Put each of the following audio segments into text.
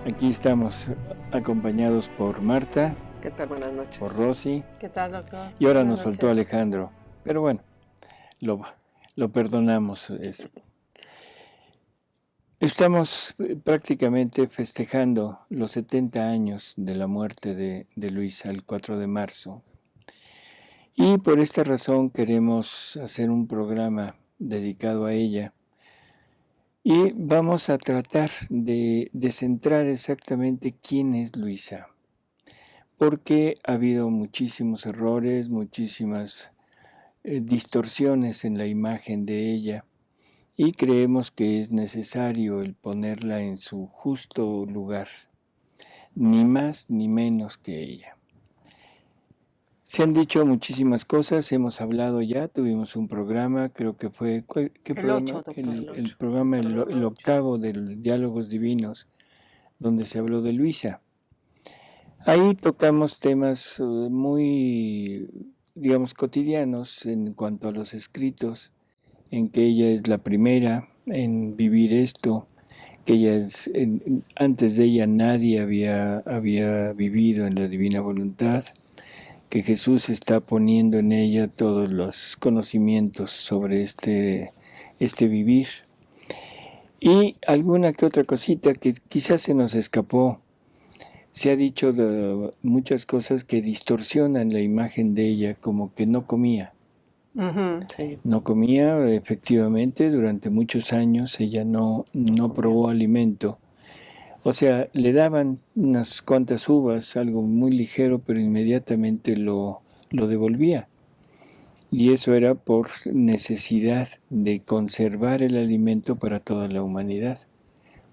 Aquí estamos acompañados por Marta, ¿Qué tal? Buenas noches. por Rosy. ¿Qué tal, doctor? Y ahora Buenas nos faltó noches. Alejandro. Pero bueno, lo perdonamos. Estamos prácticamente festejando los 70 años de la muerte de Luisa, el 4 de marzo. Y por esta razón queremos hacer un programa dedicado a ella. Y vamos a tratar de centrar exactamente quién es Luisa. Porque ha habido muchísimos errores, muchísimas distorsiones en la imagen de ella y creemos que es necesario el ponerla en su justo lugar, ni más ni menos que ella. Se han dicho muchísimas cosas, hemos hablado ya, tuvimos un programa, creo que fue, ¿qué programa? 8, doctor. El programa, el octavo del Diálogos Divinos, donde se habló de Luisa. Ahí tocamos temas muy, digamos, cotidianos en cuanto a los escritos, en que ella es la primera en vivir esto, que ella es, antes de ella nadie había vivido en la divina voluntad, que Jesús está poniendo en ella todos los conocimientos sobre este vivir. Y alguna que otra cosita que quizás se nos escapó. Se ha dicho de muchas cosas que distorsionan la imagen de ella, como que no comía. Sí. No comía, efectivamente, durante muchos años ella no probó alimento. O sea, le daban unas cuantas uvas, algo muy ligero, pero inmediatamente lo devolvía. Y eso era por necesidad de conservar el alimento para toda la humanidad.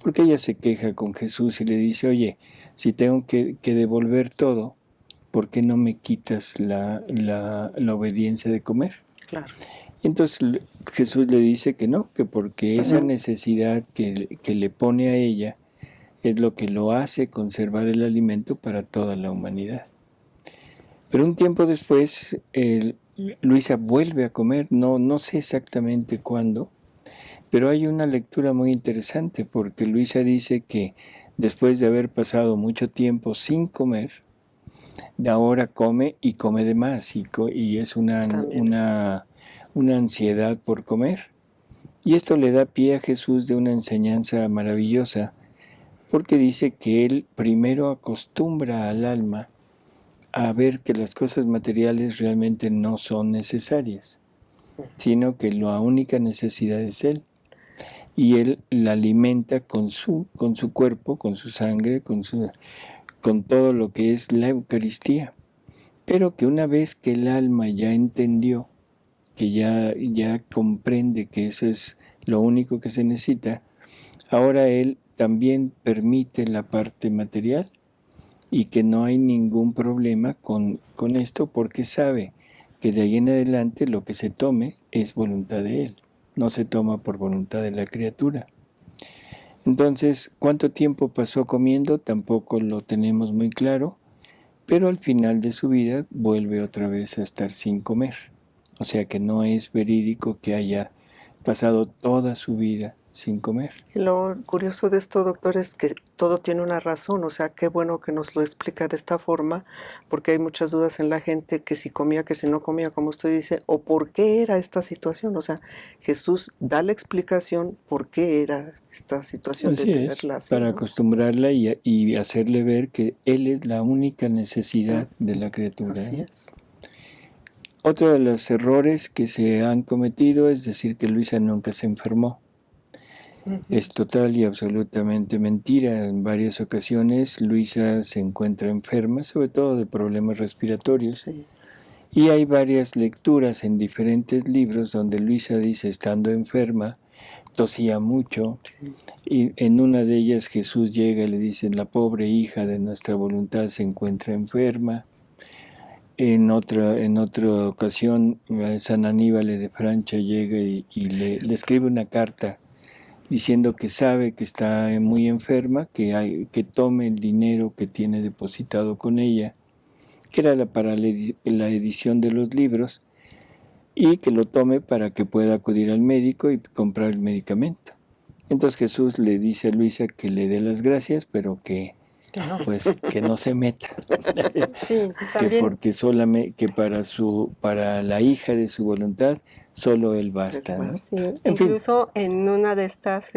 Porque ella se queja con Jesús y le dice, oye, si tengo que devolver todo, ¿por qué no me quitas la obediencia de comer? Claro. Y entonces Jesús le dice que no, que porque esa necesidad que le pone a ella es lo que lo hace conservar el alimento para toda la humanidad. Pero un tiempo después, Luisa vuelve a comer, no sé exactamente cuándo, pero hay una lectura muy interesante porque Luisa dice que después de haber pasado mucho tiempo sin comer, de ahora come y come de más y es una ansiedad por comer. Y esto le da pie a Jesús de una enseñanza maravillosa porque dice que él primero acostumbra al alma a ver que las cosas materiales realmente no son necesarias, sino que la única necesidad es él. Y él la alimenta con su cuerpo, con su sangre, con todo lo que es la Eucaristía. Pero que una vez que el alma ya entendió, que ya comprende que eso es lo único que se necesita, ahora él también permite la parte material y que no hay ningún problema con esto porque sabe que de ahí en adelante lo que se tome es voluntad de él. No se toma por voluntad de la criatura. Entonces, ¿cuánto tiempo pasó comiendo? Tampoco lo tenemos muy claro, pero al final de su vida vuelve otra vez a estar sin comer. O sea que no es verídico que haya pasado toda su vida sin comer. Y lo curioso de esto, doctor, es que todo tiene una razón. O sea, qué bueno que nos lo explica de esta forma, porque hay muchas dudas en la gente que si comía, que si no comía, como usted dice, o por qué era esta situación. O sea, Jesús da la explicación por qué era esta situación de Así es, tenerla así, para ¿no? acostumbrarla y hacerle ver que Él es la única necesidad de la criatura. Así es. Otro de los errores que se han cometido es decir que Luisa nunca se enfermó. Es total y absolutamente mentira. En varias ocasiones Luisa se encuentra enferma, sobre todo de problemas respiratorios. Sí. Y hay varias lecturas en diferentes libros donde Luisa dice, estando enferma, tosía mucho. Sí. Y en una de ellas Jesús llega y le dice, la pobre hija de nuestra voluntad se encuentra enferma. En otra ocasión, San Aníbal de Francia llega y le escribe una carta diciendo que sabe que está muy enferma, que tome el dinero que tiene depositado con ella, que era para la edición de los libros, y que lo tome para que pueda acudir al médico y comprar el medicamento. Entonces Jesús le dice a Luisa que le dé las gracias, pero que que no se meta. Sí, Que también. porque solamente que para la hija de su voluntad solo él basta, ¿no? Sí, En fin. incluso en una de estas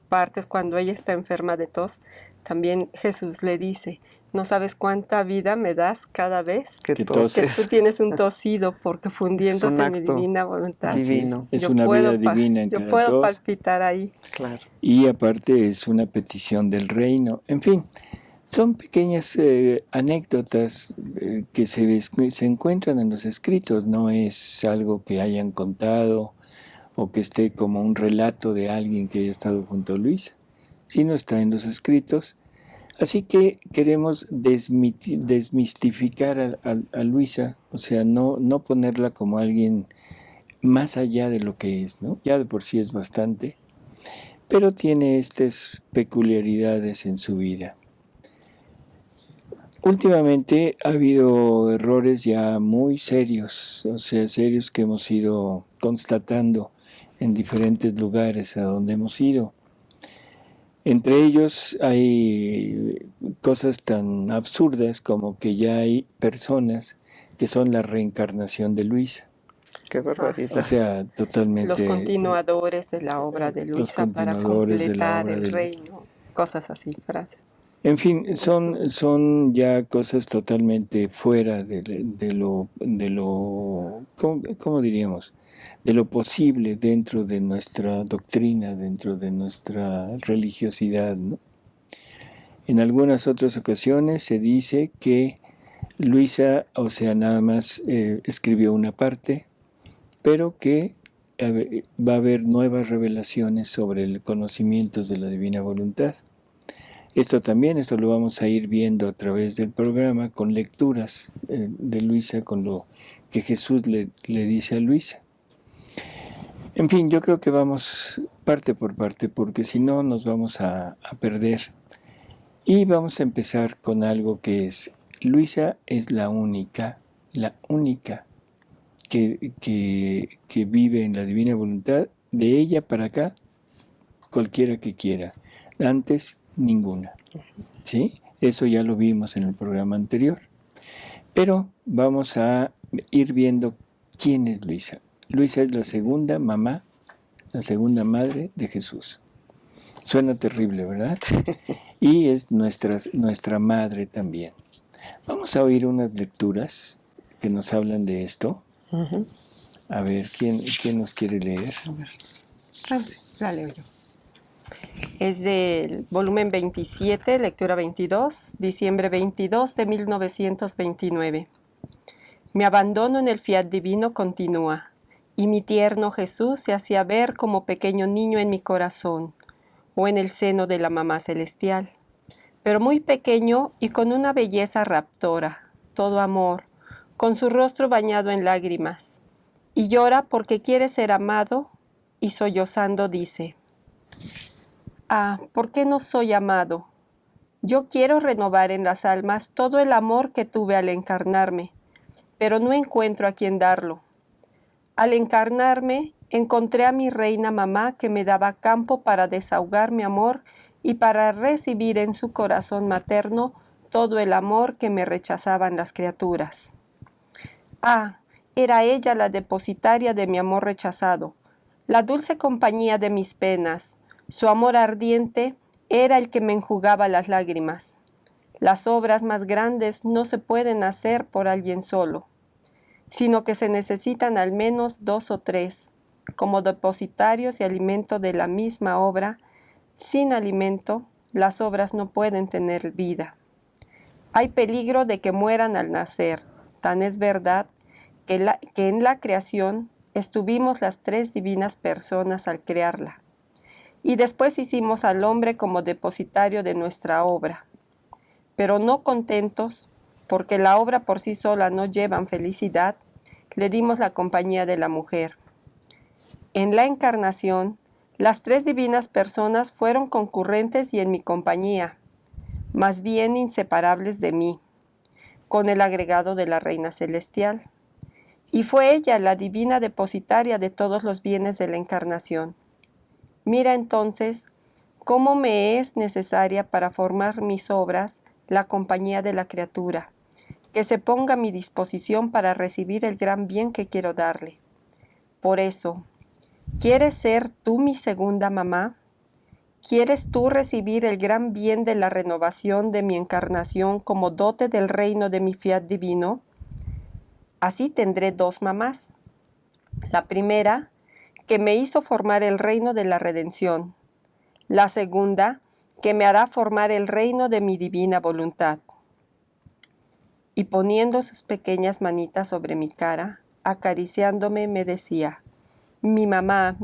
partes, cuando ella está enferma de tos, también Jesús le dice, no sabes cuánta vida me das cada vez Que Que que toses. tú tienes un tosido, porque fundiéndote en mi acto divina voluntad, divino. Es yo una puedo vida divina en yo cada puedo tos. palpitar ahí. Claro. Y aparte es una petición del reino. En fin, son pequeñas anécdotas que se encuentran en los escritos. No es algo que hayan contado o que esté como un relato de alguien que haya estado junto a Luisa, sino está en los escritos. Así que queremos desmistificar a Luisa, o sea, no ponerla como alguien más allá de lo que es, ¿no? Ya de por sí es bastante, pero tiene estas peculiaridades en su vida. Últimamente ha habido errores ya muy serios, o sea, serios que hemos ido constatando en diferentes lugares a donde hemos ido. Entre ellos hay cosas tan absurdas como que ya hay personas que son la reencarnación de Luisa. Qué barbaridad. O sea, totalmente Los continuadores de la obra de los Luisa para continuadores de la completar obra el de Luisa. reino, cosas así, frases. En fin, son ya cosas totalmente fuera de lo ¿cómo diríamos? De lo posible dentro de nuestra doctrina, dentro de nuestra religiosidad, ¿no? En algunas otras ocasiones se dice que Luisa, o sea, nada más escribió una parte, pero que va a haber nuevas revelaciones sobre el conocimiento de la divina voluntad. Esto lo vamos a ir viendo a través del programa con lecturas de Luisa, con lo que Jesús le dice a Luisa. En fin, yo creo que vamos parte por parte, porque si no nos vamos a perder. Y vamos a empezar con algo que es, Luisa es la única que vive en la divina voluntad, de ella para acá, cualquiera que quiera. Antes, ninguna. ¿Sí? Eso ya lo vimos en el programa anterior. Pero vamos a ir viendo quién es Luisa. Luisa es la segunda mamá, la segunda madre de Jesús. Suena terrible, ¿verdad? Y es nuestra madre también. Vamos a oír unas lecturas que nos hablan de esto. Ujú. A ver, ¿quién nos quiere leer? La leo yo. Es del volumen 27, lectura 22, diciembre 22 de 1929. Mi abandono en el fiat divino continúa, y mi tierno Jesús se hacía ver como pequeño niño en mi corazón, o en el seno de la mamá celestial, pero muy pequeño y con una belleza raptora, todo amor, con su rostro bañado en lágrimas, y llora porque quiere ser amado, y sollozando dice: ah, ¿por qué no soy amado? Yo quiero renovar en las almas todo el amor que tuve al encarnarme, pero no encuentro a quien darlo. Al encarnarme, encontré a mi reina mamá que me daba campo para desahogar mi amor y para recibir en su corazón materno todo el amor que me rechazaban las criaturas. Ah, era ella la depositaria de mi amor rechazado, la dulce compañía de mis penas. Su amor ardiente era el que me enjugaba las lágrimas. Las obras más grandes no se pueden hacer por alguien solo, sino que se necesitan al menos 2 o 3, como depositarios y alimento de la misma obra. Sin alimento, las obras no pueden tener vida. Hay peligro de que mueran al nacer. Tan es verdad que en la creación estuvimos las 3 divinas personas al crearla. Y después hicimos al hombre como depositario de nuestra obra. Pero no contentos, porque la obra por sí sola no llevan felicidad, le dimos la compañía de la mujer. En la encarnación, las 3 divinas personas fueron concurrentes y en mi compañía, más bien inseparables de mí, con el agregado de la Reina Celestial. Y fue ella la divina depositaria de todos los bienes de la encarnación. Mira entonces cómo me es necesaria para formar mis obras la compañía de la criatura, que se ponga a mi disposición para recibir el gran bien que quiero darle. Por eso, ¿quieres ser tú mi segunda mamá? ¿Quieres tú recibir el gran bien de la renovación de mi encarnación como dote del reino de mi fiat divino? Así tendré dos mamás. La primera, que me hizo formar el reino de la redención. La segunda, que me hará formar el reino de mi divina voluntad. Y poniendo sus pequeñas manitas sobre mi cara, acariciándome, me decía, mi mamá,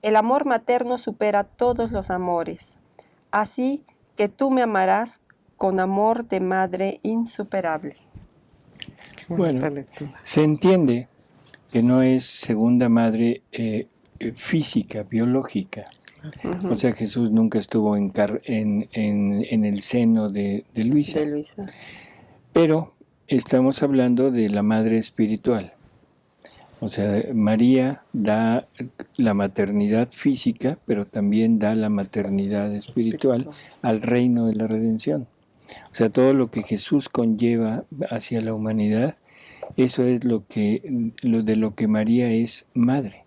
el amor materno supera todos los amores, así que tú me amarás con amor de madre insuperable. Bueno, se entiende que no es segunda madre física, biológica. O sea, Jesús nunca estuvo en el seno de Luisa. Pero estamos hablando de la madre espiritual. O sea, María da la maternidad física, pero también da la maternidad espiritual al reino de la redención. O sea, todo lo que Jesús conlleva hacia la humanidad, eso es lo de lo que María es madre.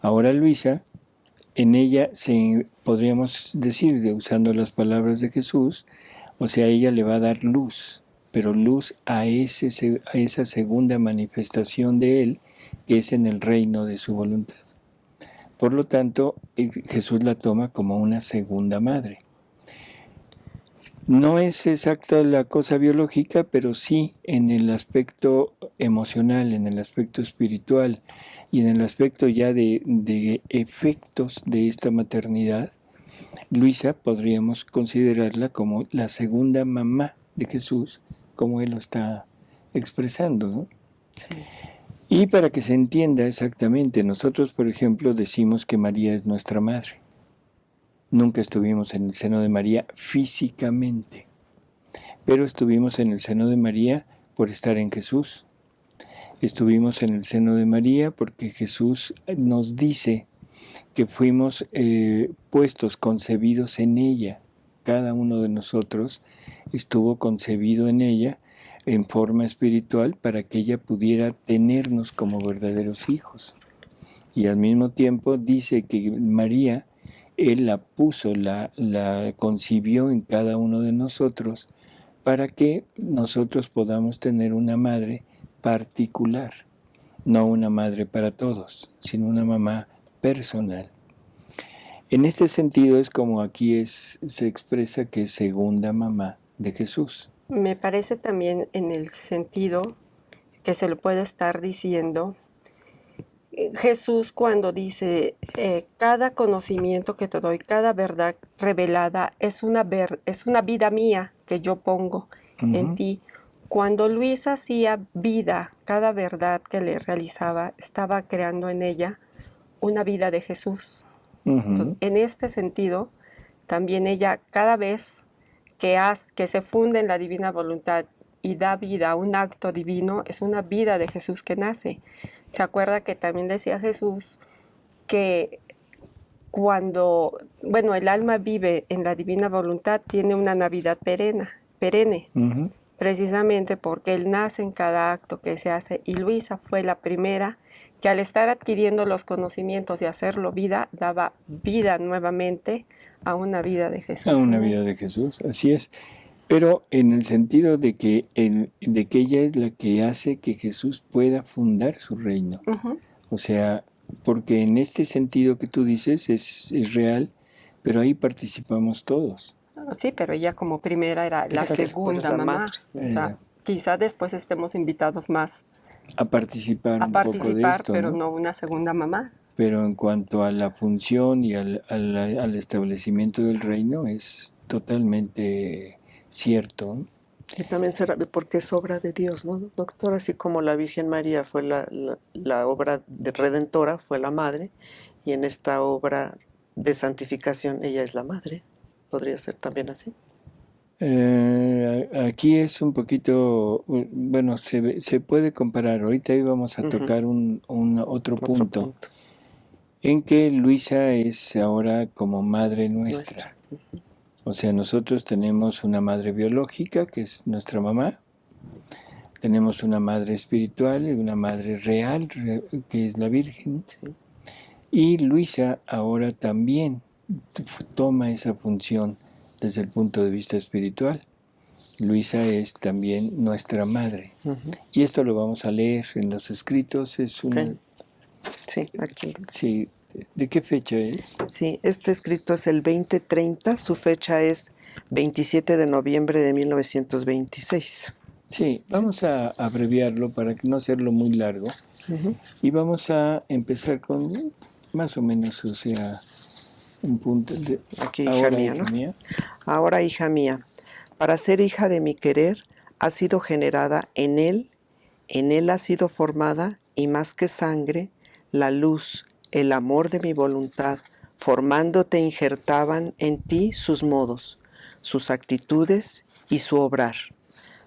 Ahora Luisa, en ella podríamos decir, usando las palabras de Jesús, o sea, ella le va a dar luz, pero luz a esa segunda manifestación de Él, que es en el reino de su voluntad. Por lo tanto, Jesús la toma como una segunda madre. No es exacta la cosa biológica, pero sí en el aspecto emocional, en el aspecto espiritual y en el aspecto ya de efectos de esta maternidad. Luisa podríamos considerarla como la segunda mamá de Jesús, como él lo está expresando, ¿no? Sí. Y para que se entienda exactamente, nosotros, por ejemplo, decimos que María es nuestra madre. Nunca estuvimos en el seno de María físicamente, pero estuvimos en el seno de María por estar en Jesús. Estuvimos en el seno de María porque Jesús nos dice que fuimos puestos, concebidos en ella. Cada uno de nosotros estuvo concebido en ella en forma espiritual para que ella pudiera tenernos como verdaderos hijos. Y al mismo tiempo dice que María, Él la puso, la concibió en cada uno de nosotros para que nosotros podamos tener una madre particular, no una madre para todos, sino una mamá personal. En este sentido es como aquí se expresa que es segunda mamá de Jesús. Me parece también en el sentido que se lo puede estar diciendo Jesús cuando dice, cada conocimiento que te doy, cada verdad revelada es una vida mía que yo pongo en ti. Cuando Luis hacía vida, cada verdad que le realizaba, estaba creando en ella una vida de Jesús. Entonces, en este sentido, también ella cada vez que se funde en la divina voluntad y da vida a un acto divino, es una vida de Jesús que nace. ¿Se acuerda que también decía Jesús que cuando, el alma vive en la divina voluntad, tiene una Navidad perenne, precisamente porque Él nace en cada acto que se hace, y Luisa fue la primera que al estar adquiriendo los conocimientos y hacerlo vida, daba vida nuevamente a una vida de Jesús. A una vida de Jesús, así es. Pero en el sentido de que ella es la que hace que Jesús pueda fundar su reino. O sea, porque en este sentido que tú dices es real, pero ahí participamos todos. Sí, pero ella como primera era la segunda mamá. O sea, quizás después estemos invitados más a participar un poco de esto, pero ¿no? No una segunda mamá. Pero en cuanto a la función y al establecimiento del reino es totalmente cierto. Y también será porque es obra de Dios, ¿no, doctor? Así como la Virgen María fue la obra de redentora, fue la madre, y en esta obra de santificación ella es la madre. ¿Podría ser también así? Aquí es un poquito, bueno, se puede comparar. Ahorita íbamos a tocar otro punto. en que Luisa es ahora como madre nuestra. Nuestra. O sea, nosotros tenemos una madre biológica, que es nuestra mamá, tenemos una madre espiritual y una madre real, que es la Virgen, Sí. y Luisa ahora también toma esa función desde el punto de vista espiritual. Luisa es también nuestra madre. Ujú. Y esto lo vamos a leer en los escritos. Es una, Ok. Sí, aquí. sí, ¿de qué fecha es? Sí, este escrito es el 2030, su fecha es 27 de noviembre de 1926. Sí, vamos a abreviarlo para no hacerlo muy largo. Ujú. Y vamos a empezar con más o menos, o sea, un punto de Aquí, hija ahora, mía, hija ¿no? mía. Ahora, hija mía, para ser hija de mi querer, has sido generada en él has sido formada, y más que sangre, la luz, el amor de mi voluntad, formándote injertaban en ti sus modos, sus actitudes y su obrar,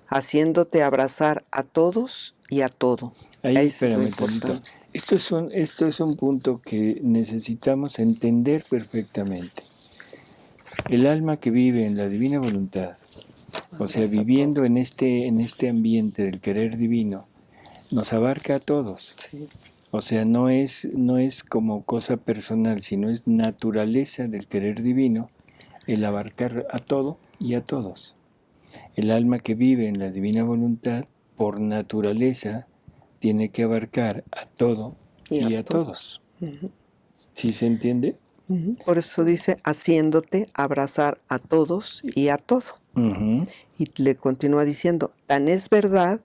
haciéndote abrazar a todos y a todo. Ahí Eso es lo espérame tantito. importante. Esto es un punto que necesitamos entender perfectamente. El alma que vive en la divina voluntad, o sea, Abraza a viviendo en este ambiente del querer divino, nos abarca a todos. Sí. O sea, no es como cosa personal, sino es naturaleza del querer divino el abarcar a todo y a todos. El alma que vive en la divina voluntad, por naturaleza, tiene que abarcar a todo y a todos. Ujú. ¿Sí se entiende? Ujú. Por eso dice, haciéndote abrazar a todos y a todo. Ujú. Y le continúa diciendo, tan es verdad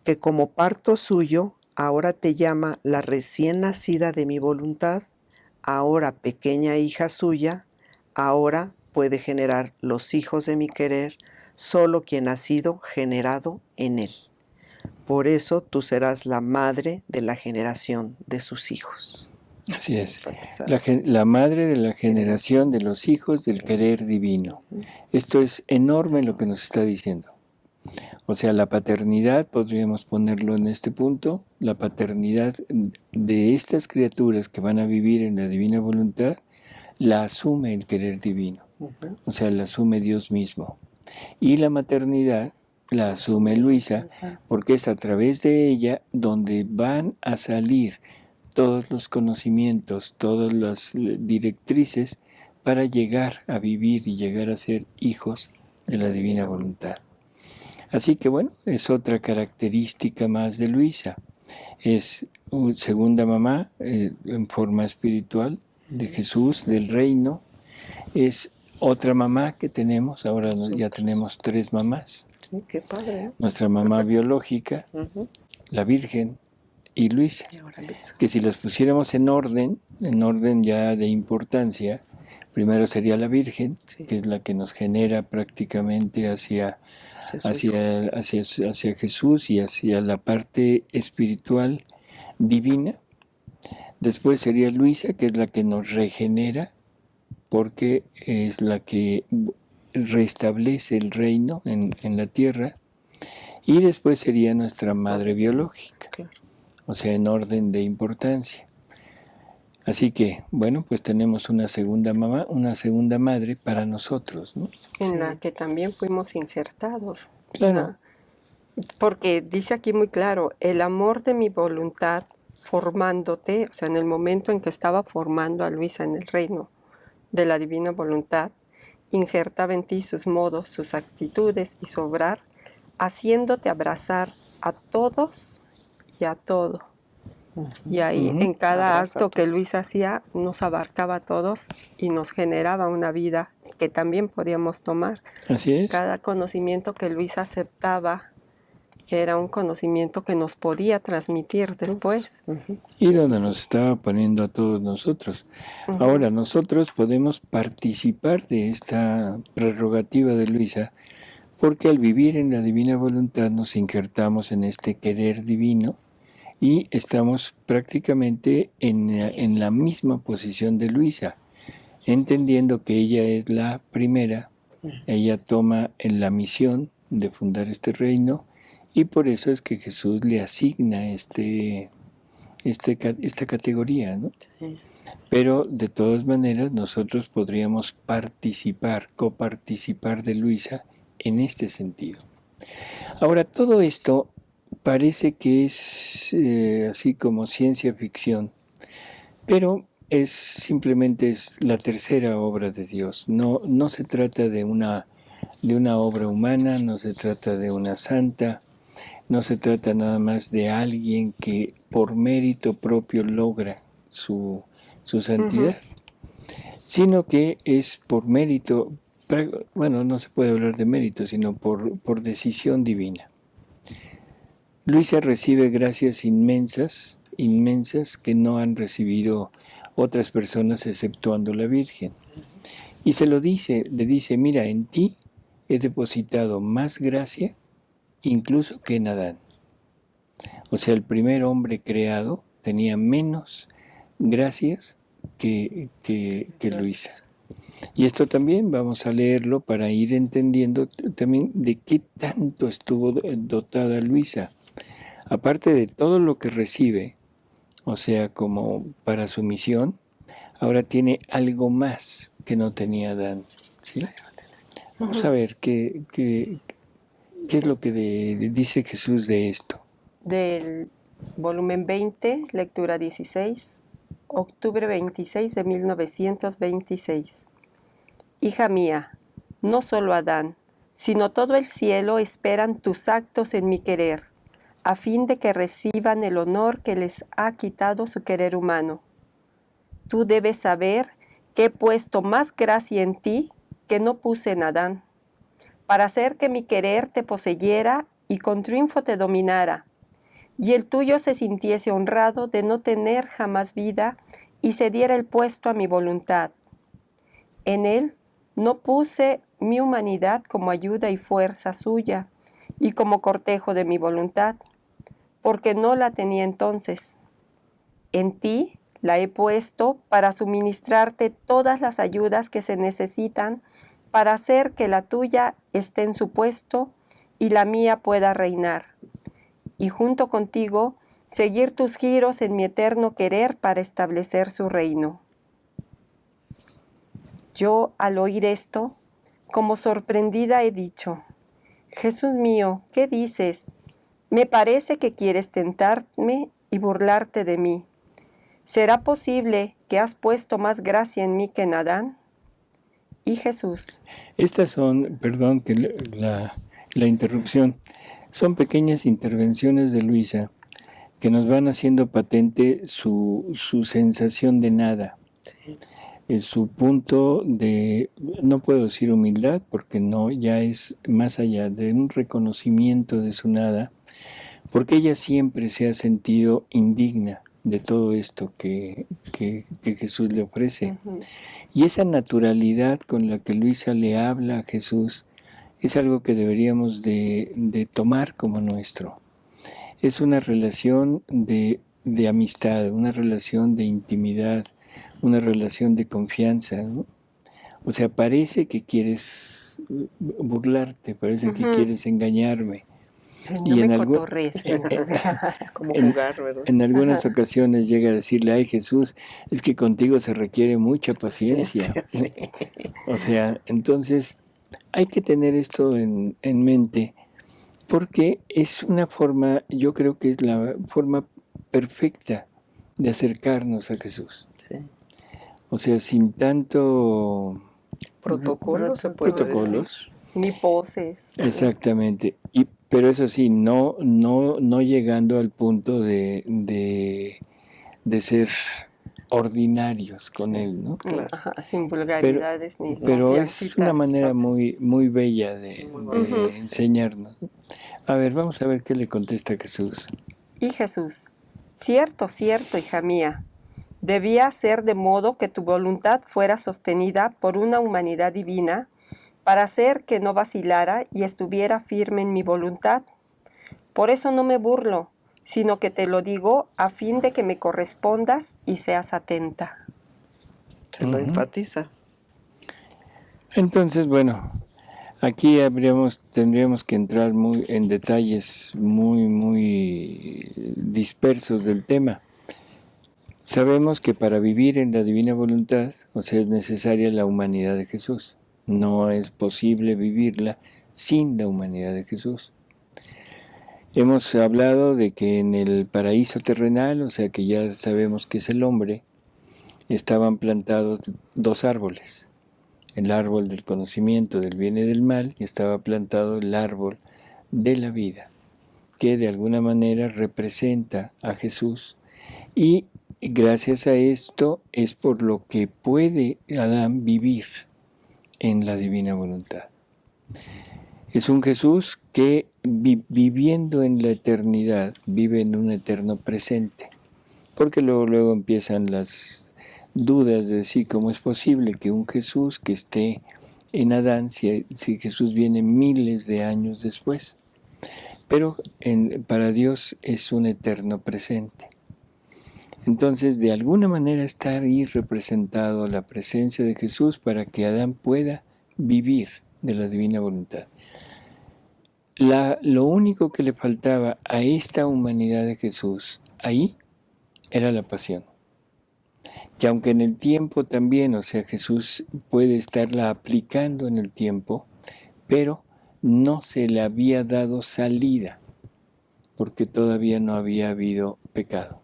que como parto suyo, ahora te llama la recién nacida de mi voluntad, ahora pequeña hija suya, ahora puede generar los hijos de mi querer, solo quien ha sido generado en él. Por eso tú serás la madre de la generación de sus hijos. Así es. Enfatizar. La madre de la generación de los hijos del querer divino. Esto es enorme lo que nos está diciendo. O sea, la paternidad, podríamos ponerlo en este punto, la paternidad de estas criaturas que van a vivir en la divina voluntad, la asume el querer divino. Ujú. O sea, la asume Dios mismo. Y la maternidad la asume Luisa, porque es a través de ella donde van a salir todos los conocimientos, todas las directrices para llegar a vivir y llegar a ser hijos de la divina voluntad. Así que bueno, es otra característica más de Luisa. Es segunda mamá en forma espiritual de Jesús, del reino. Es otra mamá que tenemos, ahora ya tenemos 3 mamás. Sí, qué padre, ¿no? Nuestra mamá biológica, Ujú. la Virgen y Luisa. Y ahora Luisa. Que si las pusiéramos en orden ya de importancia, primero sería la Virgen, Sí. que es la que nos genera prácticamente hacia Jesús y hacia la parte espiritual divina. Después sería Luisa, que es la que nos regenera, porque es la que restablece el reino en la tierra. Y después sería nuestra madre biológica, Claro. o sea, en orden de importancia. Así que, bueno, pues tenemos una segunda mamá, una segunda madre para nosotros, ¿no? En Sí. la que también fuimos injertados. Claro. Porque dice aquí muy claro, el amor de mi voluntad formándote, o sea, en el momento en que estaba formando a Luisa en el reino de la divina voluntad, injertaba en ti sus modos, sus actitudes y su obrar, haciéndote abrazar a todos y a todo. Y ahí en cada Abraza acto que Luis hacía nos abarcaba a todos y nos generaba una vida que también podíamos tomar. Así es. Cada conocimiento que Luis aceptaba era un conocimiento que nos podía transmitir después. Ujú. Y donde nos estaba poniendo a todos nosotros. Ahora, nosotros podemos participar de esta prerrogativa de Luisa porque al vivir en la divina voluntad nos injertamos en este querer divino y estamos prácticamente en la misma posición de Luisa, entendiendo que ella es la primera, ella toma en la misión de fundar este reino y por eso es que Jesús le asigna esta categoría, ¿no? Sí. Pero de todas maneras nosotros podríamos coparticipar de Luisa en este sentido. Ahora, todo esto parece que es así como ciencia ficción, pero simplemente es la tercera obra de Dios. No se trata de una obra humana, no se trata de una santa, no se trata nada más de alguien que por mérito propio logra su santidad, sino que es por mérito, bueno, no se puede hablar de mérito, sino por decisión divina. Luisa recibe gracias inmensas que no han recibido otras personas exceptuando la Virgen. Y le dice, mira, en ti he depositado más gracia incluso que en Adán. O sea, el primer hombre creado tenía menos gracias que Luisa. Y esto también vamos a leerlo para ir entendiendo también de qué tanto estuvo dotada Luisa. Aparte de todo lo que recibe, o sea, como para su misión, ahora tiene algo más que no tenía Adán. ¿Sí? Vamos a ver qué es lo que dice Jesús de esto. Del volumen 20, lectura 16, octubre 26 de 1926. Hija mía, no solo Adán, sino todo el cielo esperan tus actos en mi querer, a fin de que reciban el honor que les ha quitado su querer humano. Tú debes saber que he puesto más gracia en ti que no puse en Adán, para hacer que mi querer te poseyera y con triunfo te dominara, y el tuyo se sintiese honrado de no tener jamás vida y cediera el puesto a mi voluntad. En él no puse mi humanidad como ayuda y fuerza suya y como cortejo de mi voluntad, porque no la tenía entonces. En ti la he puesto para suministrarte todas las ayudas que se necesitan para hacer que la tuya esté en su puesto y la mía pueda reinar, y junto contigo seguir tus giros en mi eterno querer para establecer su reino. Yo, al oír esto, como sorprendida he dicho, Jesús mío, ¿qué dices? Me parece que quieres tentarme y burlarte de mí. ¿Será posible que has puesto más gracia en mí que en Adán? Y Jesús. Estas son, perdón que la interrupción, son pequeñas intervenciones de Luisa que nos van haciendo patente su sensación de nada. Sí. Es su punto de, no puedo decir humildad, porque no, ya es más allá de un reconocimiento de su nada, porque ella siempre se ha sentido indigna de todo esto que Jesús le ofrece. Y esa naturalidad con la que Luisa le habla a Jesús es algo que deberíamos de tomar como nuestro. Es una relación de amistad, una relación de intimidad, una relación de confianza, ¿no? O sea, parece que quieres burlarte, parece que quieres engañarme. No y me cotorrees. Como jugar, ¿verdad? En algunas ocasiones llega a decirle, ay Jesús, es que contigo se requiere mucha paciencia. Sí. O sea, entonces hay que tener esto en mente, porque es una forma, yo creo que es la forma perfecta de acercarnos a Jesús. Sí. O sea, sin tanto Protocolo se puede protocolos. decir. Ni poses. Exactamente. Pero eso sí, no llegando al punto de ser ordinarios con él, ¿no? Claro. Ajá, sin vulgaridades ni Pero es confiancitas. una manera muy, muy bella de enseñarnos. A ver, vamos a ver qué le contesta Jesús. Y Jesús, cierto, cierto, hija mía, debía ser de modo que tu voluntad fuera sostenida por una humanidad divina para hacer que no vacilara y estuviera firme en mi voluntad. Por eso no me burlo, sino que te lo digo a fin de que me correspondas y seas atenta. Se lo enfatiza. Entonces, bueno, aquí tendríamos que entrar en detalles muy, muy dispersos del tema. Sabemos que para vivir en la divina voluntad, o sea, es necesaria la humanidad de Jesús. No es posible vivirla sin la humanidad de Jesús. Hemos hablado de que en el paraíso terrenal, o sea que ya sabemos que es el hombre, estaban plantados dos árboles. El árbol del conocimiento del bien y del mal, y estaba plantado el árbol de la vida, que de alguna manera representa a Jesús. Y gracias a esto es por lo que puede Adán vivir en la divina voluntad. Es un Jesús que viviendo en la eternidad, vive en un eterno presente. Porque luego empiezan las dudas de si cómo es posible que un Jesús que esté en Adán, si Jesús viene miles de años después. Pero para Dios es un eterno presente. Entonces, de alguna manera está ahí representado la presencia de Jesús para que Adán pueda vivir de la divina voluntad. Lo único que le faltaba a esta humanidad de Jesús ahí era la pasión. Que aunque en el tiempo también, o sea, Jesús puede estarla aplicando en el tiempo, pero no se le había dado salida, porque todavía no había habido pecado.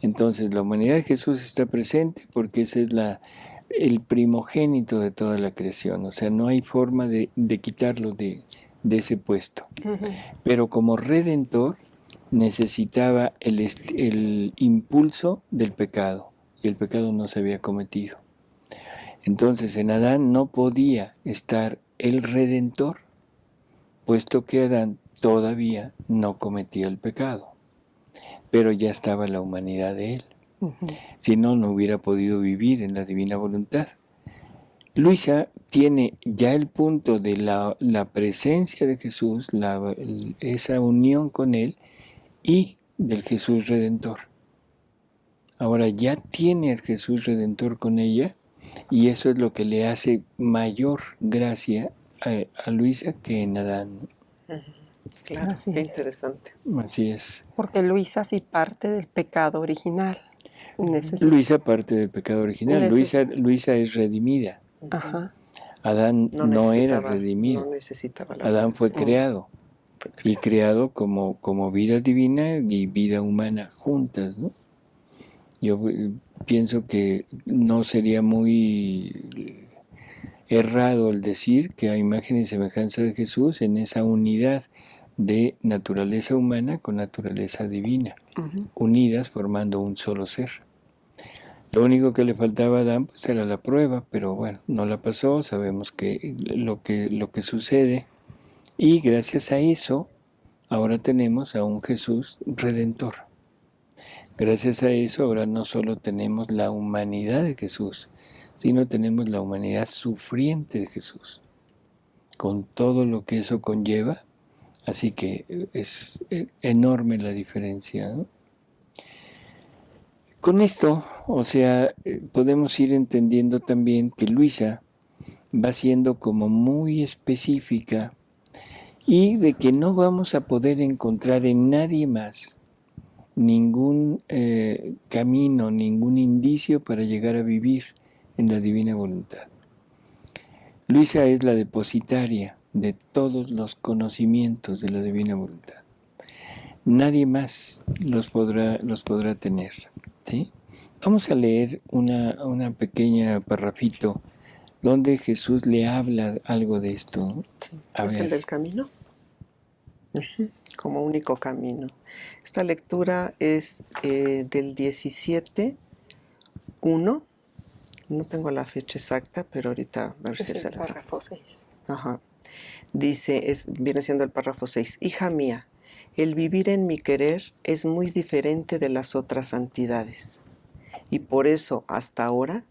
Entonces la humanidad de Jesús está presente porque ese es el primogénito de toda la creación, o sea, no hay forma de quitarlo de ese puesto. Pero como redentor necesitaba el impulso del pecado, y el pecado no se había cometido. Entonces en Adán no podía estar el redentor, puesto que Adán todavía no cometía el pecado, pero ya estaba la humanidad de él. Si no, no hubiera podido vivir en la divina voluntad. Luisa tiene ya el punto de la presencia de Jesús, esa unión con él y del Jesús Redentor. Ahora ya tiene al Jesús Redentor con ella y eso es lo que le hace mayor gracia a Luisa que en Adán. Claro, Así qué es. interesante. Así es. Porque Luisa sí parte del pecado original. Luisa parte del pecado original. Luisa es redimida. Ajá. Adán no era redimido. No necesitaba la Adán fue redención. creado. Y creado como vida divina y vida humana juntas, ¿no? Yo pienso que no sería muy errado el decir que a imagen y semejanza de Jesús en esa unidad de naturaleza humana con naturaleza divina, unidas formando un solo ser. Lo único que le faltaba a Adán pues era la prueba, pero bueno, no la pasó, sabemos que lo que sucede, y gracias a eso ahora tenemos a un Jesús redentor. Gracias a eso ahora no solo tenemos la humanidad de Jesús, sino tenemos la humanidad sufriente de Jesús, con todo lo que eso conlleva. Así que es enorme la diferencia, ¿no? Con esto, o sea, podemos ir entendiendo también que Luisa va siendo como muy específica y de que no vamos a poder encontrar en nadie más ningún camino, ningún indicio para llegar a vivir en la divina voluntad. Luisa es la depositaria de todos los conocimientos de la divina voluntad. Nadie más los podrá tener, ¿sí? Vamos a leer una pequeña parrafito donde Jesús le habla algo de esto. Sí, A es ver. el del camino. Como único camino. Esta lectura es del 17:1. No tengo la fecha exacta, pero ahorita a ver si Es se el las... párrafo 6. Ajá. Dice, viene siendo el párrafo 6. Hija mía, el vivir en mi querer es muy diferente de las otras santidades. Y por eso, hasta ahora,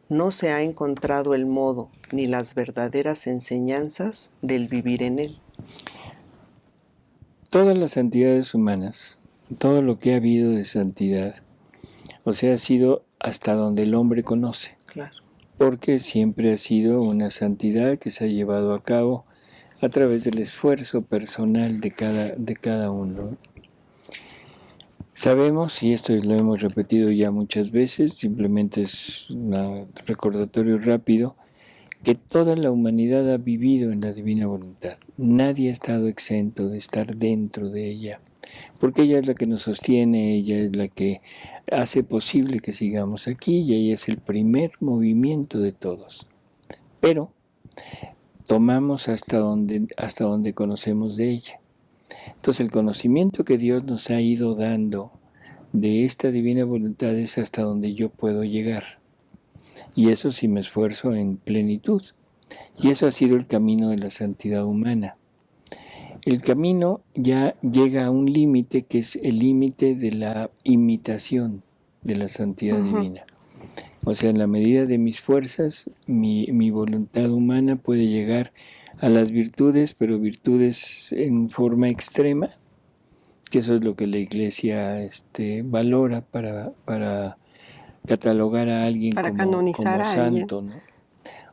no se ha encontrado el modo ni las verdaderas enseñanzas del vivir en él. Todas las santidades humanas, todo lo que ha habido de santidad, o sea, ha sido hasta donde el hombre conoce. Claro. Porque siempre ha sido una santidad que se ha llevado a cabo a través del esfuerzo personal de cada uno. Sabemos, y esto lo hemos repetido ya muchas veces, simplemente es un recordatorio rápido, que toda la humanidad ha vivido en la divina voluntad. Nadie ha estado exento de estar dentro de ella, porque ella es la que nos sostiene, ella es la que hace posible que sigamos aquí y ella es el primer movimiento de todos. Pero tomamos hasta donde conocemos de ella. Entonces el conocimiento que Dios nos ha ido dando de esta divina voluntad es hasta donde yo puedo llegar. Y eso si me esfuerzo en plenitud. Y eso ha sido el camino de la santidad humana. El camino ya llega a un límite que es el límite de la imitación de la santidad divina. O sea, en la medida de mis fuerzas, mi voluntad humana puede llegar a las virtudes, pero virtudes en forma extrema, que eso es lo que la Iglesia valora para catalogar a alguien Para como canonizar a santo, ¿no?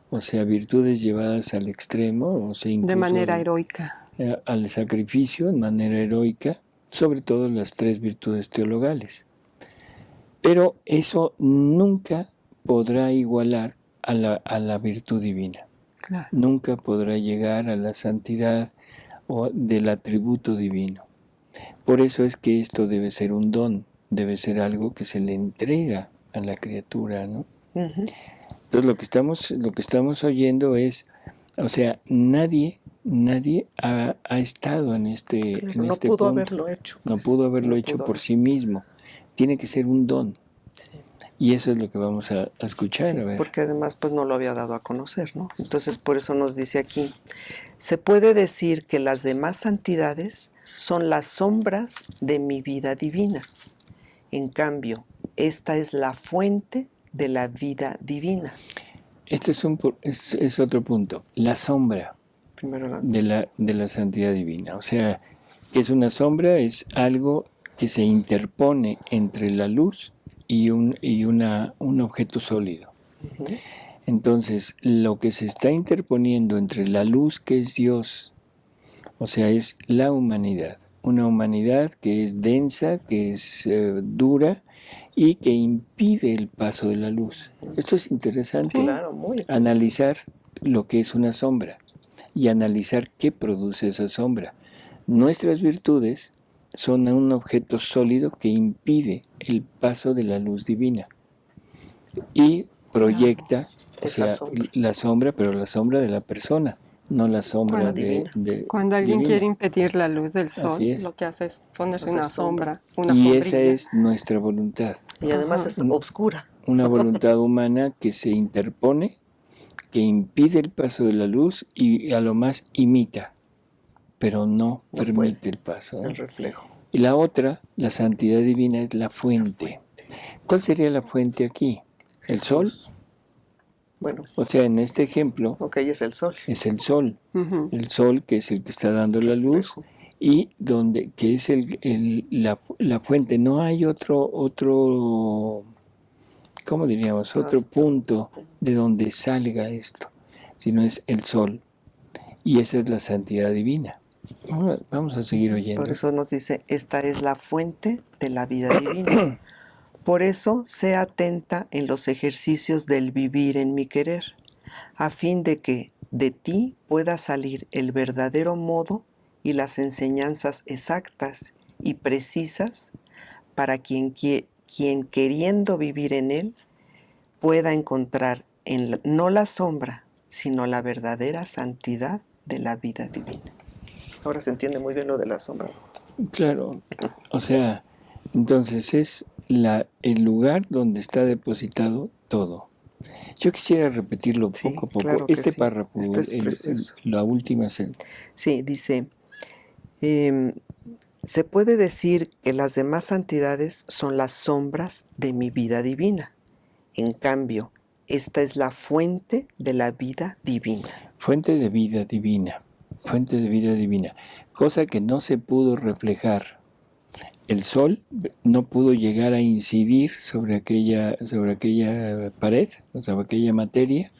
O sea, virtudes llevadas al extremo, o sea, incluso de manera heroica. Al sacrificio, en manera heroica, sobre todo las 3 virtudes teologales. Pero eso nunca podrá igualar a la virtud divina. Claro. Nunca podrá llegar a la santidad o del atributo divino. Por eso es que esto debe ser un don, debe ser algo que se le entrega a la criatura, ¿no? Ujú. Entonces lo que estamos oyendo es, o sea, nadie ha estado en este, Claro, en no este pudo punto. haberlo hecho. No pues. pudo haberlo No hecho pudo por haber- sí mismo. Tiene que ser un don. Sí. Y eso es lo que vamos a escuchar. Sí, A ver. porque además pues no lo había dado a conocer, ¿no? Entonces por eso nos dice aquí, se puede decir que las demás santidades son las sombras de mi vida divina. En cambio, esta es la fuente de la vida divina. Este es otro punto. La sombra Primero la... de la santidad divina. O sea, que es una sombra, es algo que se interpone entre la luz y un objeto sólido. Ujú. Entonces, lo que se está interponiendo entre la luz que es Dios, o sea, es la humanidad. Una humanidad que es densa, que es dura y que impide el paso de la luz. Esto es interesante. Claro, muy interesante. Analizar lo que es una sombra y analizar qué produce esa sombra. Nuestras virtudes son un objeto sólido que impide el paso de la luz divina y proyecta, o Esa sea, sombra. la sombra, pero la sombra de la persona, no la sombra La de, divina. Cuando alguien divina. quiere impedir la luz del sol, Así es. lo que hace es ponerse Hacer una sombra. sombra, una Y sombrilla. esa es nuestra voluntad, Y además Ajá. es obscura. una voluntad humana que se interpone, que impide el paso de la luz y a lo más imita, pero no No permite puede. el paso, ¿eh? El reflejo. Y la otra, la santidad divina, es la fuente. ¿Cuál sería la fuente aquí? ¿El sol? Jesús. Bueno, O sea, en este ejemplo ok, es el sol. es el sol. Ujú. El sol que es el que está dando la luz Reflejo. y que es la fuente. No hay otro, ¿cómo diríamos? Otro Hasta- punto de donde salga esto, sino es el sol. Y esa es la santidad divina. Vamos a seguir oyendo. Por eso nos dice, esta es la fuente de la vida divina. Por eso, sé atenta en los ejercicios del vivir en mi querer, a fin de que de ti pueda salir el verdadero modo y las enseñanzas exactas y precisas para quien queriendo vivir en él pueda encontrar no la sombra, sino la verdadera santidad de la vida divina. Ahora se entiende muy bien lo de la sombra. Claro, o sea, entonces es el lugar donde está depositado todo. Yo quisiera repetirlo Sí, poco a poco. claro que Este sí. párrafo, Este es precioso. la última, Sí, dice, se puede decir que las demás santidades son las sombras de mi vida divina. En cambio, esta es la fuente de la vida divina. fuente de vida divina, fuente de vida divina, cosa que no se pudo reflejar. El sol no pudo llegar a incidir sobre aquella pared, o sobre aquella materia,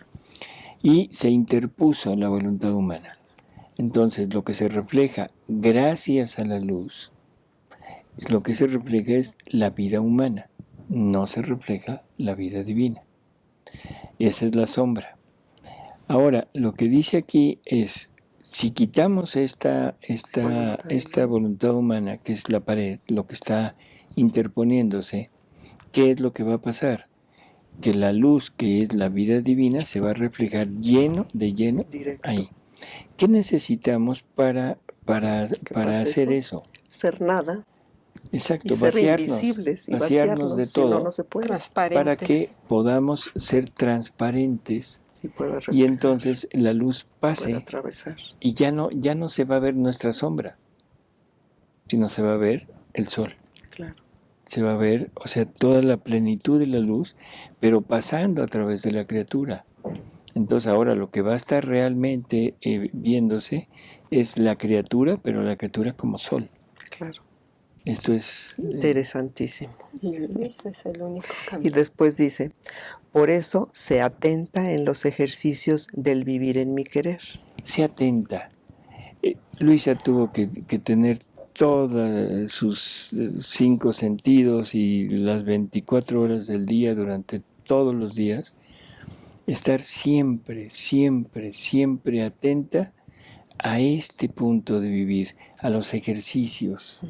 y se interpuso la voluntad humana. Entonces, lo que se refleja gracias a la luz lo que se refleja es la vida humana, no se refleja la vida divina. Esa es la sombra. Ahora, lo que dice aquí es, si quitamos esta voluntad humana, que es la pared, lo que está interponiéndose, ¿qué es lo que va a pasar? Que la luz, que es la vida divina, se va a reflejar lleno Directo. ahí. ¿Qué necesitamos para pasa hacer eso? Ser nada Exacto, y ser vaciarnos invisibles y de vaciarnos, si todo, no se puede. Transparentes. para que podamos ser transparentes Y pueda y reflejar, entonces la luz pueda pase atravesar. y ya no se va a ver nuestra sombra, sino se va a ver el sol. Claro. Se va a ver, o sea, toda la plenitud de la luz, pero pasando a través de la criatura. Entonces ahora lo que va a estar realmente viéndose es la criatura, pero la criatura como sol. Claro. Esto es... Interesantísimo. Y Luis es el único Y camino. después dice, por eso se atenta en los ejercicios del vivir en mi querer. se atenta. Luisa tuvo que tener todos sus 5 sentidos y las 24 horas del día durante todos los días, estar siempre, siempre, siempre atenta a este punto de vivir, a los ejercicios.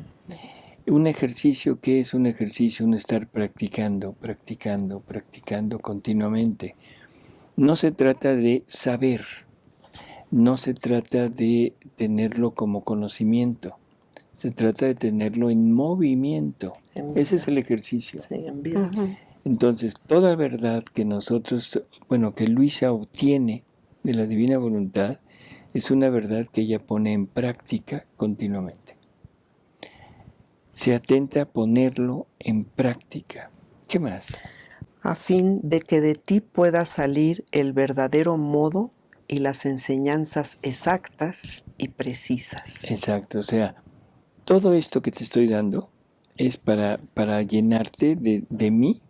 Un ejercicio, ¿qué es un ejercicio? Un estar practicando, practicando, practicando continuamente. No se trata de saber, no se trata de tenerlo como conocimiento, se trata de tenerlo en movimiento. Ese es el ejercicio. Sí, en vida. Ujú. Entonces, toda verdad que nosotros, que Luisa obtiene de la divina voluntad, es una verdad que ella pone en práctica continuamente. Se atenta a ponerlo en práctica. ¿Qué más? A fin de que de ti pueda salir el verdadero modo y las enseñanzas exactas y precisas. Exacto, o sea, todo esto que te estoy dando es para llenarte de mí,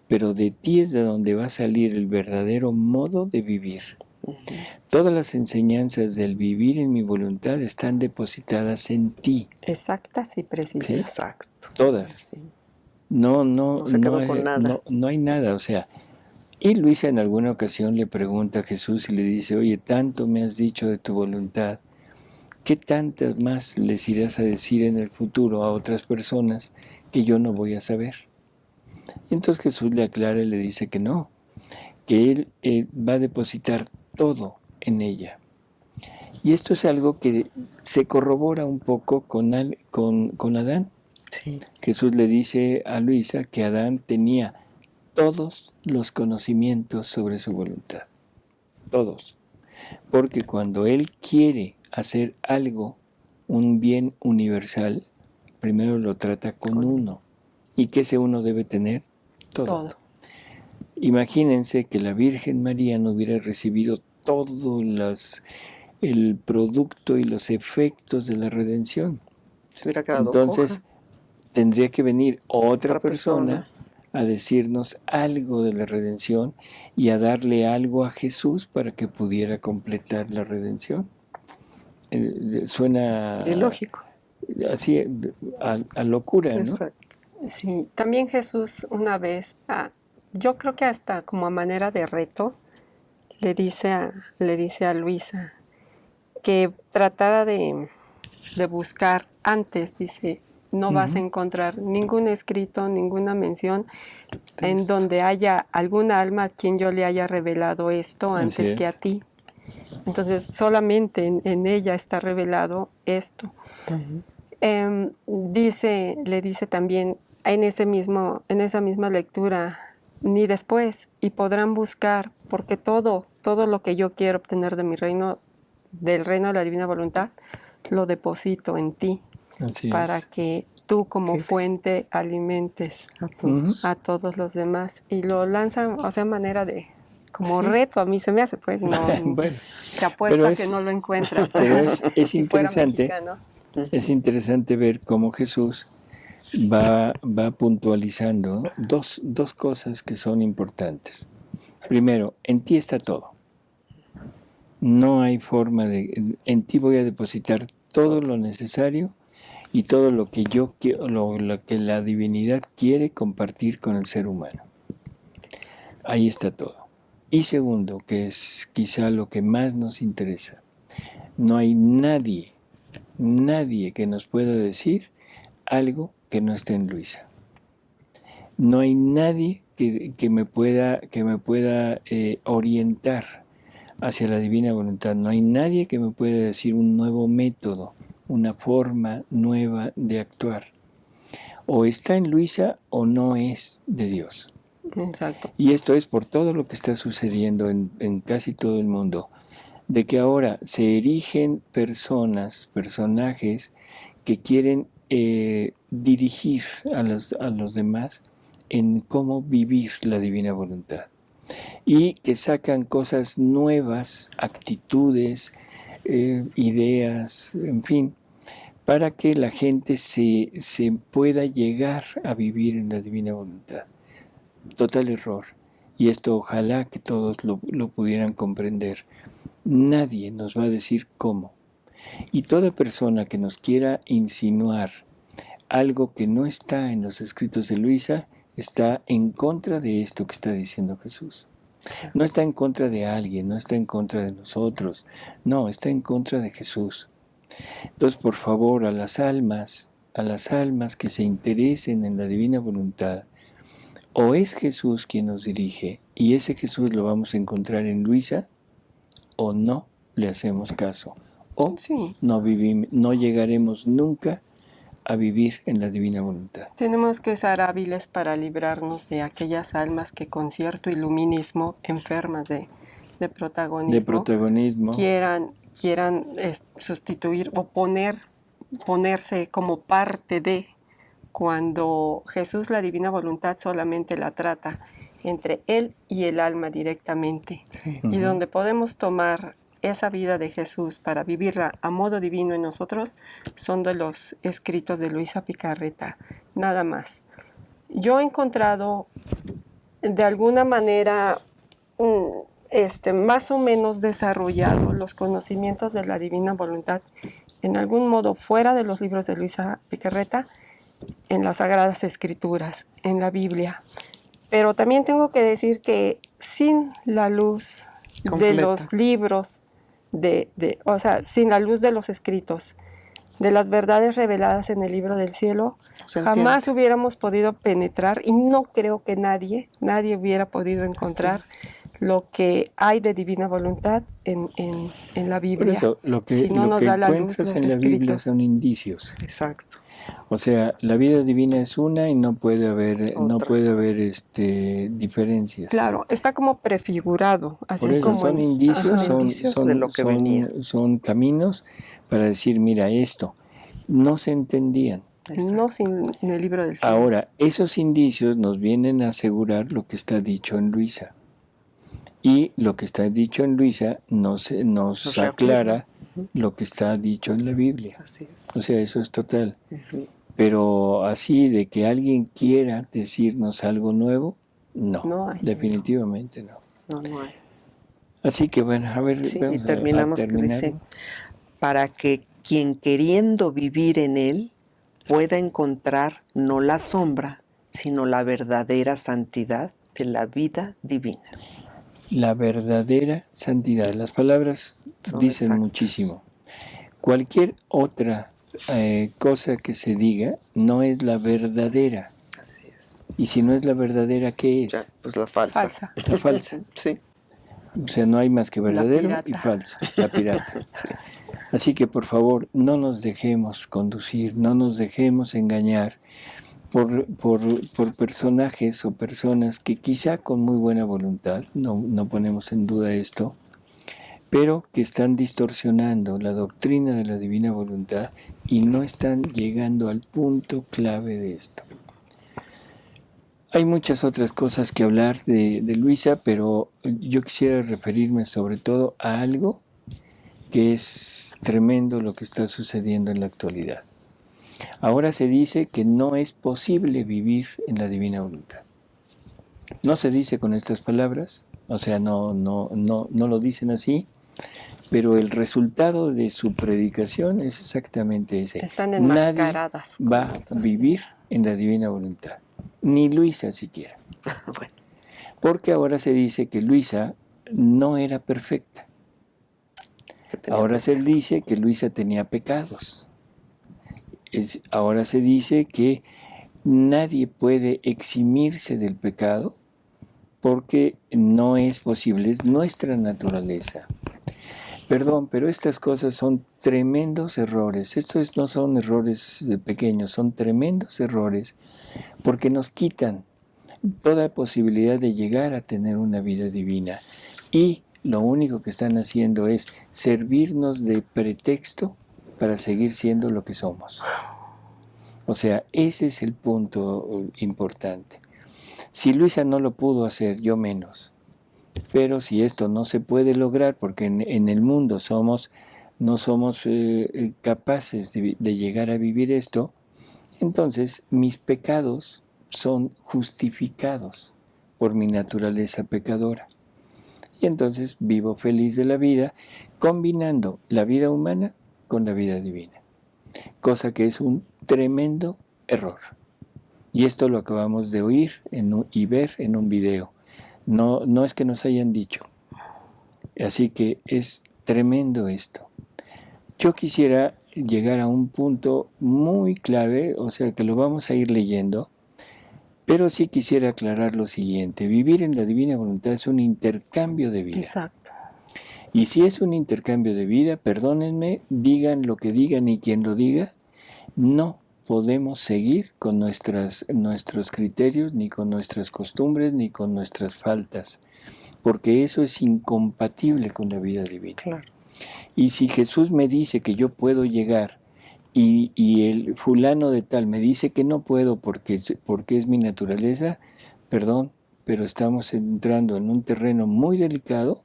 pero de ti es de donde va a salir el verdadero modo de vivir. Todas las enseñanzas del vivir en mi voluntad están depositadas en ti. Exactas y precisas. ¿Sí? Exacto. Todas. Sí. No se quedó hay, con nada. no hay nada, o sea. Y Luisa en alguna ocasión le pregunta a Jesús y le dice, oye, tanto me has dicho de tu voluntad, ¿qué tantas más les irás a decir en el futuro a otras personas que yo no voy a saber? Y entonces Jesús le aclara y le dice que no, que Él va a depositar todo en ella. Y esto es algo que se corrobora un poco con Adán. Sí. Jesús le dice a Luisa que Adán tenía todos los conocimientos sobre su voluntad. Todos. Porque cuando él quiere hacer algo, un bien universal, primero lo trata con uno. ¿Y qué ese uno debe tener? Todo. Imagínense que la Virgen María no hubiera recibido todo el producto y los efectos de la redención. Se hubiera quedado Entonces, coja. tendría que venir otra persona a decirnos algo de la redención y a darle algo a Jesús para que pudiera completar la redención. Suena Ilógico. así a locura, ¿no? Exacto. Sí, también Jesús una vez, yo creo que hasta como a manera de reto, le dice a Luisa que tratara de buscar antes, dice, no vas a encontrar ningún escrito, ninguna mención en donde haya alguna alma a quien yo le haya revelado esto antes que a ti. Entonces solamente en ella está revelado esto. Le dice también en esa misma lectura, ni después, y podrán buscar, porque todo lo que yo quiero obtener de mi reino, del reino de la divina voluntad, lo deposito en ti. Así para es. que tú como fuente alimentes a todos los demás. Y lo lanzan, o sea, manera de, como reto, a mí se me hace, pues, no, Bueno, te apuesto a que no lo encuentras. Pero es Si fuera interesante, mexicano. es interesante ver cómo Jesús va puntualizando dos cosas que son importantes. Primero, en ti está todo. No hay forma en ti voy a depositar todo lo necesario y todo lo que lo que la divinidad quiere compartir con el ser humano. Ahí está todo. Y segundo, que es quizá lo que más nos interesa, no hay nadie que nos pueda decir algo que no esté en Luisa. No hay nadie que me pueda orientar hacia la divina voluntad. No hay nadie que me pueda decir un nuevo método, una forma nueva de actuar. O está en Luisa o no es de Dios. Exacto. Y esto es por todo lo que está sucediendo en casi todo el mundo, de que ahora se erigen personajes que quieren dirigir a los demás en cómo vivir la divina voluntad. Y que sacan cosas nuevas, actitudes, ideas, en fin, para que la gente se pueda llegar a vivir en la divina voluntad. Total error. Y esto ojalá que todos lo pudieran comprender. Nadie nos va a decir cómo. Y toda persona que nos quiera insinuar algo que no está en los escritos de Luisa, está en contra de esto que está diciendo Jesús. No está en contra de alguien, no está en contra de nosotros, no, está en contra de Jesús. Entonces, por favor, a las almas que se interesen en la divina voluntad, o es Jesús quien nos dirige, y ese Jesús lo vamos a encontrar en Luisa, o no le hacemos caso, o Sí. no llegaremos nunca a vivir en la divina voluntad. Tenemos que ser hábiles para librarnos de aquellas almas que con cierto iluminismo enfermas de protagonismo, quieran sustituir o ponerse como parte de, cuando Jesús la divina voluntad solamente la trata entre él y el alma directamente. Sí. Y donde podemos tomar esa vida de Jesús para vivirla a modo divino en nosotros son de los escritos de Luisa Picarreta, nada más. Yo he encontrado de alguna manera más o menos desarrollado los conocimientos de la divina voluntad en algún modo fuera de los libros de Luisa Picarreta, en las Sagradas Escrituras, en la Biblia. Pero también tengo que decir que sin la luz Completa. de los libros, o sea, sin la luz de los escritos, de las verdades reveladas en el libro del cielo, jamás hubiéramos podido penetrar, y no creo que nadie hubiera podido encontrar lo que hay de divina voluntad en la Biblia. Por eso, lo que encuentras en la Biblia son indicios. Exacto. O sea, la vida divina es una y no puede haber diferencias. Claro, está como prefigurado, así Por eso, como son indicios, indicios de lo que venía. Son caminos para decir, mira, esto no se entendían. no sin el libro del cielo. Ahora, esos indicios nos vienen a asegurar lo que está dicho en Luisa. Y lo que está dicho en Luisa nos aclara lo que está dicho en la Biblia. Así es. O sea, eso es total. Ujú. Pero así de que alguien quiera decirnos algo nuevo, no, No hay. definitivamente no. No hay. Así que bueno, a ver, Sí, vamos y terminamos a que terminar. dice, para que quien queriendo vivir en él pueda encontrar no la sombra, sino la verdadera santidad de la vida divina. La verdadera santidad. Las palabras Son dicen exactas. muchísimo. Cualquier otra cosa que se diga no es la verdadera. Así es. Y si no es la verdadera, ¿qué es? Ya, pues la falsa. Falsa. La falsa. Sí. O sea, no hay más que verdadero pirata. y falso. La pirata. Así que por favor, no nos dejemos conducir, no nos dejemos engañar por personajes o personas que quizá con muy buena voluntad, no ponemos en duda esto, pero que están distorsionando la doctrina de la divina voluntad y no están llegando al punto clave de esto. Hay muchas otras cosas que hablar de Luisa, pero yo quisiera referirme sobre todo a algo que es tremendo lo que está sucediendo en la actualidad. Ahora se dice que no es posible vivir en la divina voluntad. No se dice con estas palabras, o sea, no lo dicen así, pero el resultado de su predicación es exactamente ese. Están Nadie enmascaradas. va a vivir en la divina voluntad, ni Luisa siquiera. Bueno, Porque ahora se dice que Luisa no era perfecta. que tenía Ahora se pecado. dice que Luisa tenía pecados. Ahora se dice que nadie puede eximirse del pecado porque no es posible, es nuestra naturaleza. Perdón, pero estas cosas son tremendos errores. Estos no son errores pequeños, son tremendos errores porque nos quitan toda posibilidad de llegar a tener una vida divina. Y lo único que están haciendo es servirnos de pretexto para seguir siendo lo que somos. O sea, ese es el punto importante. Si Luisa no lo pudo hacer, yo menos. Pero si esto no se puede lograr, porque en el mundo no somos capaces de llegar a vivir esto, entonces mis pecados son justificados por mi naturaleza pecadora. Y entonces vivo feliz de la vida, combinando la vida humana con la vida divina. Cosa que es un tremendo error. Y esto lo acabamos de oír y ver en un video. No es que nos hayan dicho. Así que es tremendo esto. Yo quisiera llegar a un punto muy clave, o sea que lo vamos a ir leyendo, pero sí quisiera aclarar lo siguiente. Vivir en la divina voluntad es un intercambio de vida. Exacto. Y si es un intercambio de vida, perdónenme, digan lo que digan y quien lo diga, no podemos seguir con nuestros criterios, ni con nuestras costumbres, ni con nuestras faltas, porque eso es incompatible con la vida divina. Claro. Y si Jesús me dice que yo puedo llegar y el fulano de tal me dice que no puedo porque es mi naturaleza, perdón, pero estamos entrando en un terreno muy delicado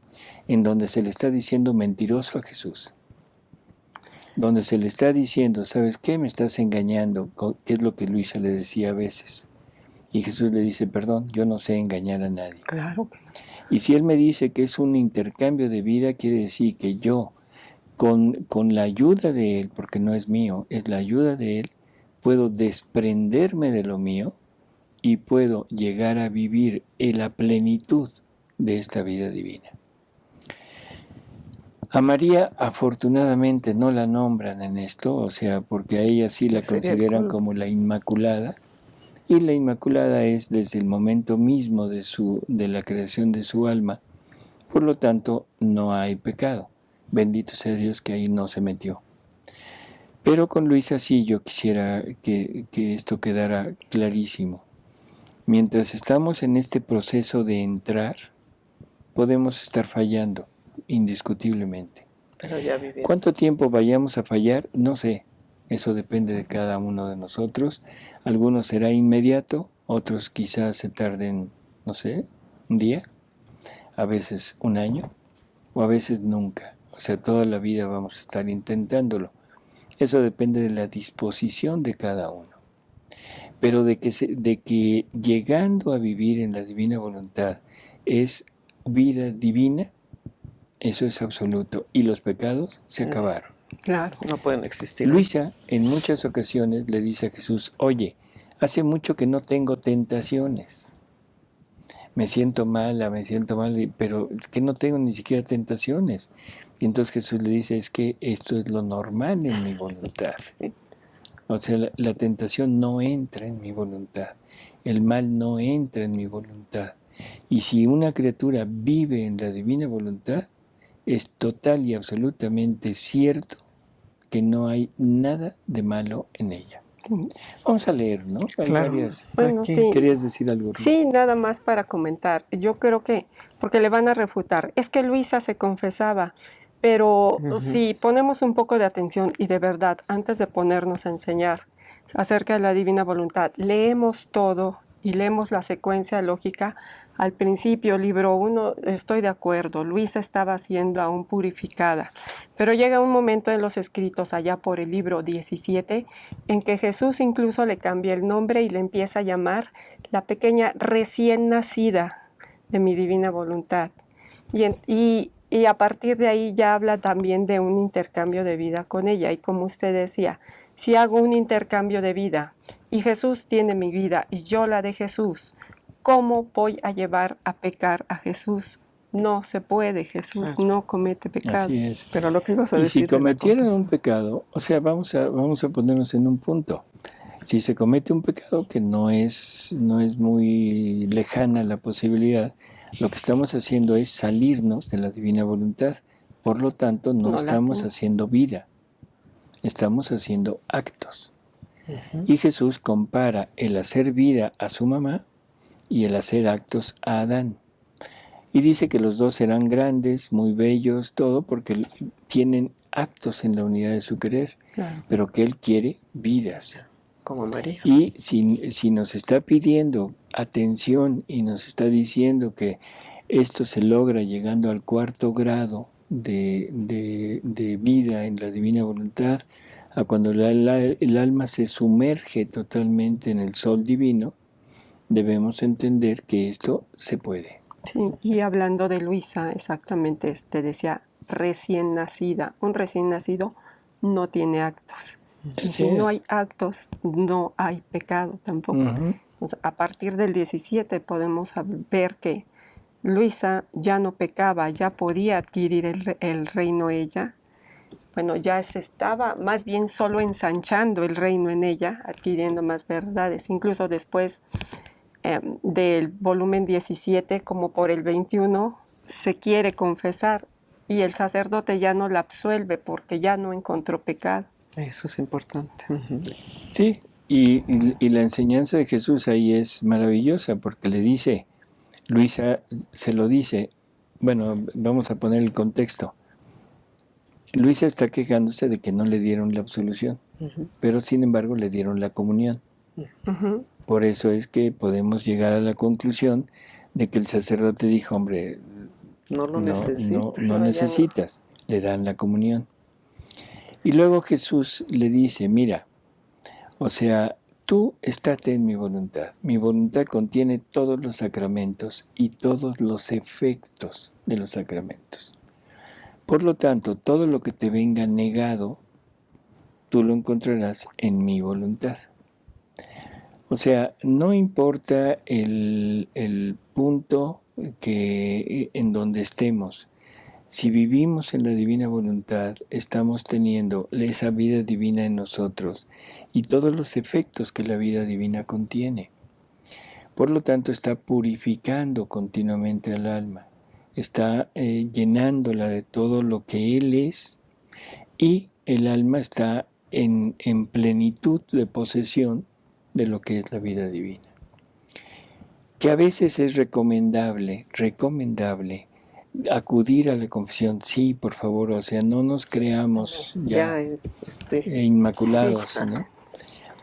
en donde se le está diciendo mentiroso a Jesús. Donde se le está diciendo, ¿sabes qué? Me estás engañando, que es lo que Luisa le decía a veces. Y Jesús le dice, perdón, yo no sé engañar a nadie. Claro que no. Y si Él me dice que es un intercambio de vida, quiere decir que yo, con la ayuda de Él, porque no es mío, es la ayuda de Él, puedo desprenderme de lo mío y puedo llegar a vivir en la plenitud de esta vida divina. A María afortunadamente no la nombran en esto, o sea, porque a ella sí la consideran como la Inmaculada, y la Inmaculada es desde el momento mismo de la creación de su alma, por lo tanto no hay pecado. Bendito sea Dios que ahí no se metió. Pero con Luisa sí yo quisiera que esto quedara clarísimo. Mientras estamos en este proceso de entrar, podemos estar fallando, indiscutiblemente. Pero ya viviendo. ¿Cuánto tiempo vayamos a fallar? No sé. Eso depende de cada uno de nosotros. Algunos será inmediato, otros quizás se tarden, no sé, un día, a veces un año, o a veces nunca. O sea, toda la vida vamos a estar intentándolo. Eso depende de la disposición de cada uno. Pero de que llegando a vivir en la divina voluntad es vida divina, eso es absoluto. Y los pecados se acabaron. Claro. No pueden existir. Luisa en muchas ocasiones le dice a Jesús, oye, hace mucho que no tengo tentaciones. Me siento mal, pero es que no tengo ni siquiera tentaciones. Y entonces Jesús le dice, es que esto es lo normal en mi voluntad. O sea, la tentación no entra en mi voluntad. El mal no entra en mi voluntad. Y si una criatura vive en la divina voluntad, es total y absolutamente cierto que no hay nada de malo en ella. Vamos a leer, ¿no? Hay Claro. varias. Bueno, sí. ¿Querías decir algo, Ruth? Sí, nada más para comentar. Yo creo que, porque le van a refutar, es que Luisa se confesaba, pero si ponemos un poco de atención y de verdad, antes de ponernos a enseñar acerca de la divina voluntad, leemos todo y leemos la secuencia lógica. Al principio, libro 1, estoy de acuerdo, Luisa estaba siendo aún purificada, pero llega un momento en los escritos allá por el libro 17 en que Jesús incluso le cambia el nombre y le empieza a llamar la pequeña recién nacida de mi divina voluntad. Y Y a partir de ahí ya habla también de un intercambio de vida con ella. Y como usted decía, si hago un intercambio de vida y Jesús tiene mi vida y yo la de Jesús, ¿cómo voy a llevar a pecar a Jesús? No se puede, Jesús Claro. no comete pecado. Así es. Pero lo que ibas a Y decir si de la cometieran un confesión. pecado, o sea, vamos a ponernos en un punto. Si se comete un pecado que no es muy lejana la posibilidad, lo que estamos haciendo es salirnos de la divina voluntad. Por lo tanto, no No la estamos tengo. haciendo vida, estamos haciendo actos. Ujú. Y Jesús compara el hacer vida a su mamá y el hacer actos a Adán. Y dice que los dos serán grandes, muy bellos, todo, porque tienen actos en la unidad de su querer, Claro. pero que Él quiere vidas. Como María. Y si nos está pidiendo atención y nos está diciendo que esto se logra llegando al 4º grado de vida en la divina voluntad, a cuando el alma se sumerge totalmente en el sol divino, debemos entender que esto se puede. Sí, y hablando de Luisa, exactamente, te decía recién nacida. Un recién nacido no tiene actos. Y Así si no es. hay actos, no hay pecado tampoco. Ujú. O sea, a partir del 17 podemos ver que Luisa ya no pecaba, ya podía adquirir el reino ella. Bueno, ya se estaba más bien solo ensanchando el reino en ella, adquiriendo más verdades. Incluso después del volumen 17, como por el 21, se quiere confesar y el sacerdote ya no la absuelve porque ya no encontró pecado. Eso es importante. Ujú. Sí, y la enseñanza de Jesús ahí es maravillosa porque le dice, Luisa se lo dice, bueno, vamos a poner el contexto. Luisa está quejándose de que no le dieron la absolución, Ujú. pero sin embargo le dieron la comunión. Ujú. Por eso es que podemos llegar a la conclusión de que el sacerdote dijo, hombre, No lo no necesito. No, ya necesitas, le dan la comunión. Y luego Jesús le dice, mira, o sea, tú estate en mi voluntad. Mi voluntad contiene todos los sacramentos y todos los efectos de los sacramentos. Por lo tanto, todo lo que te venga negado, tú lo encontrarás en mi voluntad. O sea, no importa el punto en donde estemos. Si vivimos en la divina voluntad, estamos teniendo esa vida divina en nosotros y todos los efectos que la vida divina contiene. Por lo tanto, está purificando continuamente al alma, está llenándola de todo lo que Él es y el alma está en plenitud de posesión de lo que es la vida divina. Que a veces es recomendable acudir a la confesión, sí, por favor, o sea, no nos creamos ya inmaculados, Sí. ¿no?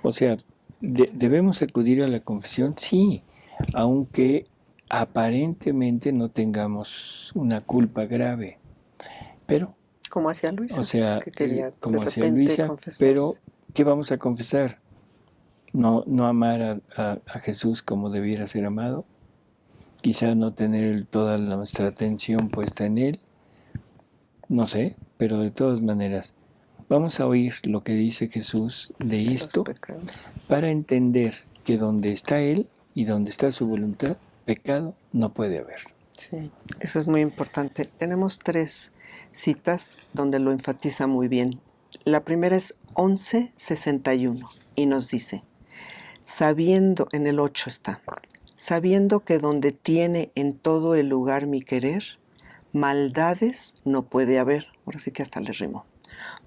O sea, debemos acudir a la confesión, sí, aunque aparentemente no tengamos una culpa grave, pero, Como hacía Luisa. o sea, que quería como de hacía repente Luisa, confesarse. pero ¿qué vamos a confesar? No amar a Jesús como debiera ser amado, quizá no tener toda nuestra atención puesta en Él, no sé, pero de todas maneras, vamos a oír lo que dice Jesús de Los esto pecados. para entender que donde está Él y donde está su voluntad, pecado no puede haber. Sí, eso es muy importante. Tenemos 3 citas donde lo enfatiza muy bien. La primera es 11:61 y nos dice, sabiendo, en el 8 está, sabiendo que donde tiene en todo el lugar mi querer, maldades no puede haber. Ahora sí que hasta le rimo.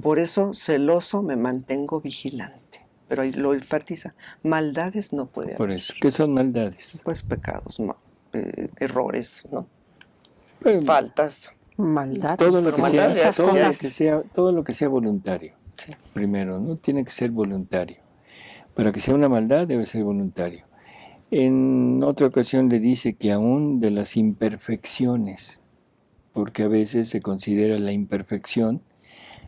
Por eso, celoso me mantengo vigilante. Pero ahí lo enfatiza, maldades no puede haber. Por eso, ¿qué son maldades? Pues pecados, errores, ¿no? Pero Faltas. Maldad. todo lo Pero que maldad sea, ya todo lo que sea voluntario. Sí. Primero, ¿no? Tiene que ser voluntario. Para que sea una maldad debe ser voluntario. En otra ocasión le dice que aún de las imperfecciones, porque a veces se considera la imperfección,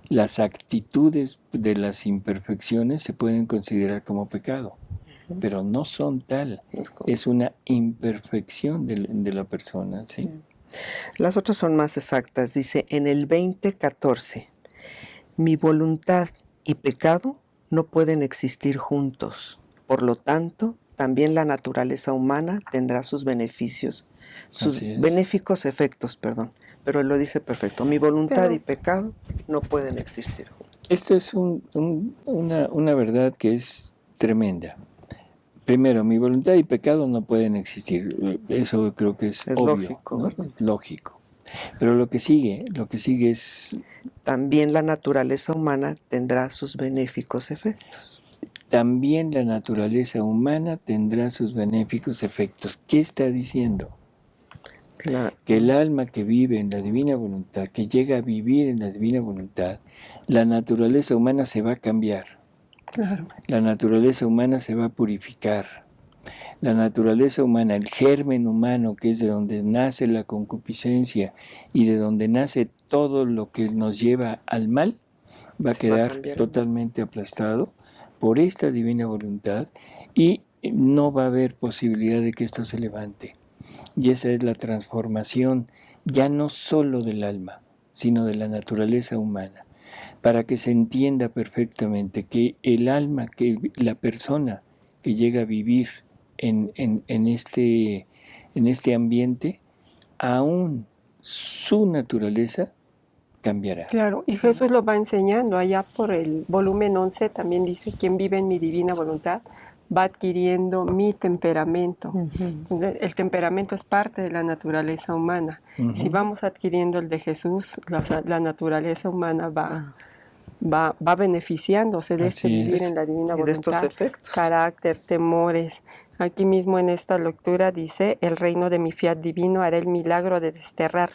las actitudes de las imperfecciones se pueden considerar como pecado, pero no son tal. Es una imperfección de la persona, ¿sí? Las otras son más exactas. Dice en el 20:14, mi voluntad y pecado no pueden existir juntos. Por lo tanto, también la naturaleza humana tendrá sus beneficios, sus Así es. benéficos efectos, perdón. Pero él lo dice perfecto. Mi voluntad Pero- y pecado no pueden existir juntos. Esto es una verdad que es tremenda. Primero, mi voluntad y pecado no pueden existir. Eso creo que es obvio, lógico, ¿no? ¿verdad? Lógico. Pero lo que sigue es También la naturaleza humana tendrá sus benéficos efectos. también la naturaleza humana tendrá sus benéficos efectos. ¿Qué está diciendo? Que el alma que vive en la divina voluntad, que llega a vivir en la divina voluntad, la naturaleza humana se va a cambiar. Claro. La naturaleza humana se va a purificar. La naturaleza humana, el germen humano, que es de donde nace la concupiscencia y de donde nace todo lo que nos lleva al mal, va a Se va a quedar cambiar. totalmente aplastado por esta divina voluntad y no va a haber posibilidad de que esto se levante. Y esa es la transformación ya no solo del alma, sino de la naturaleza humana, para que se entienda perfectamente que el alma, que la persona que llega a vivir en este ambiente, aún su naturaleza cambiará. Claro, y Jesús lo va enseñando allá por el volumen 11, también dice, quien vive en mi divina voluntad va adquiriendo mi temperamento. Entonces, el temperamento es parte de la naturaleza humana. Si vamos adquiriendo el de Jesús, la naturaleza humana va beneficiándose de este Así es. vivir en la divina Y de estos voluntad, efectos. carácter, temores. Aquí mismo en esta lectura dice, el reino de mi fiat divino hará el milagro de desterrar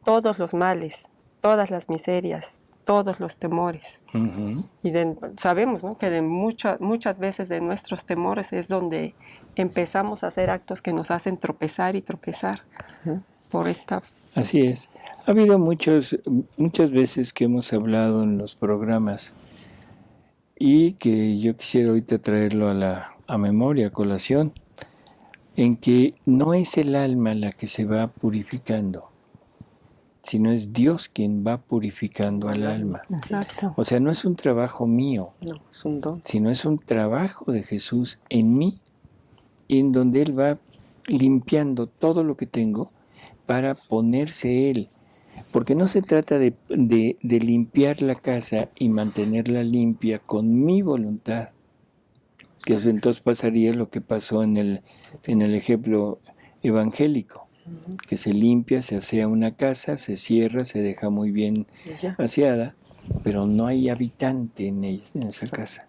todos los males, todas las miserias, todos los temores. Ujú. Y sabemos, ¿no?, que de muchas veces de nuestros temores es donde empezamos a hacer actos que nos hacen tropezar y tropezar por esta... Así es. Ha habido muchas veces que hemos hablado en los programas y que yo quisiera ahorita traerlo a memoria, a colación, en que no es el alma la que se va purificando, sino es Dios quien va purificando al alma. Exacto. O sea, no es un trabajo mío, No, es un don. sino es un trabajo de Jesús en mí, en donde Él va limpiando todo lo que tengo para ponerse Él. Porque no se trata de limpiar la casa y mantenerla limpia con mi voluntad, que eso entonces pasaría lo que pasó en el ejemplo evangélico, que se limpia, se asea una casa, se cierra, se deja muy bien Y ya. aseada, pero no hay habitante en esa casa.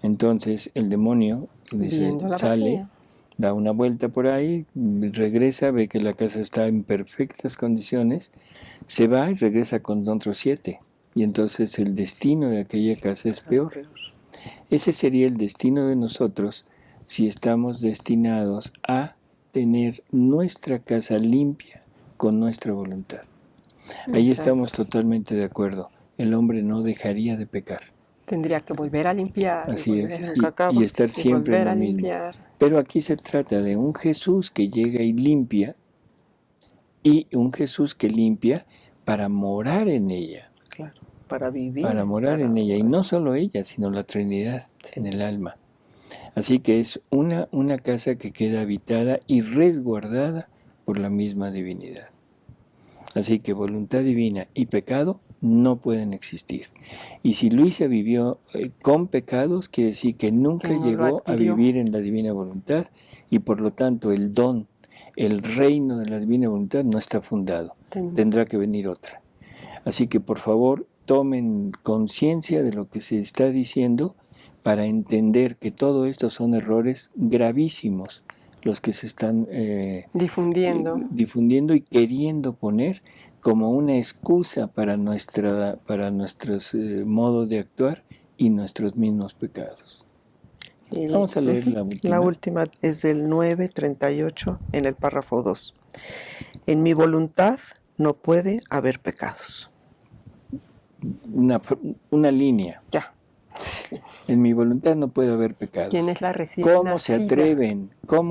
Entonces el demonio dice, Viéndola sale, vacía. da una vuelta por ahí, regresa, ve que la casa está en perfectas condiciones, se va y regresa con otros 7. Y entonces el destino de aquella casa es peor. Ese sería el destino de nosotros si estamos destinados a tener nuestra casa limpia con nuestra voluntad. Ahí estamos totalmente de acuerdo. El hombre no dejaría de pecar. Tendría que volver a limpiar. Así es. Nunca acaba. Y estar siempre en volver lo a mismo. limpiar. Pero aquí se trata de un Jesús que llega y limpia, y un Jesús que limpia para morar en ella. Claro, para vivir. Para morar en ella. Y no solo ella, sino la Trinidad en el alma. Así que es una casa que queda habitada y resguardada por la misma divinidad. Así que voluntad divina y pecado no pueden existir. Y si Luisa vivió con pecados, quiere decir que nunca Que no lo llegó a adquirió. vivir en la divina voluntad, y por lo tanto el don, el reino de la divina voluntad no está fundado. Tendrá que venir otra. Así que por favor tomen conciencia de lo que se está diciendo para entender que todo esto son errores gravísimos los que se están difundiendo y queriendo poner como una excusa para nuestros modos de actuar y nuestros mismos pecados. Vamos a leer la última. La última es del 9:38 en el párrafo 2. En mi voluntad no puede haber pecados. Una línea. Ya. En mi voluntad no puede haber pecados. ¿Quién es la recién ¿Cómo nacida?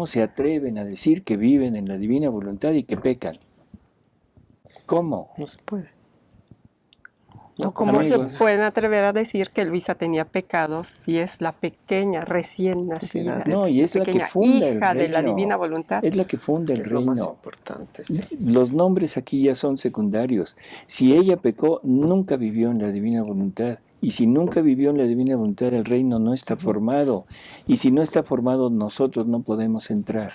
se atreven a decir que viven en la divina voluntad y que pecan? ¿Cómo? No se puede. No, ¿cómo amigos. se pueden atrever a decir que Luisa tenía pecados si es la pequeña, recién nacida, No, y es la que pequeña funda el hija de la reino. divina voluntad? Es la que funda el Es lo más reino. importante, sí. Los nombres aquí ya son secundarios. Si ella pecó, nunca vivió en la divina voluntad. Y si nunca vivió en la divina voluntad, el reino no está formado. Y si no está formado, nosotros no podemos entrar.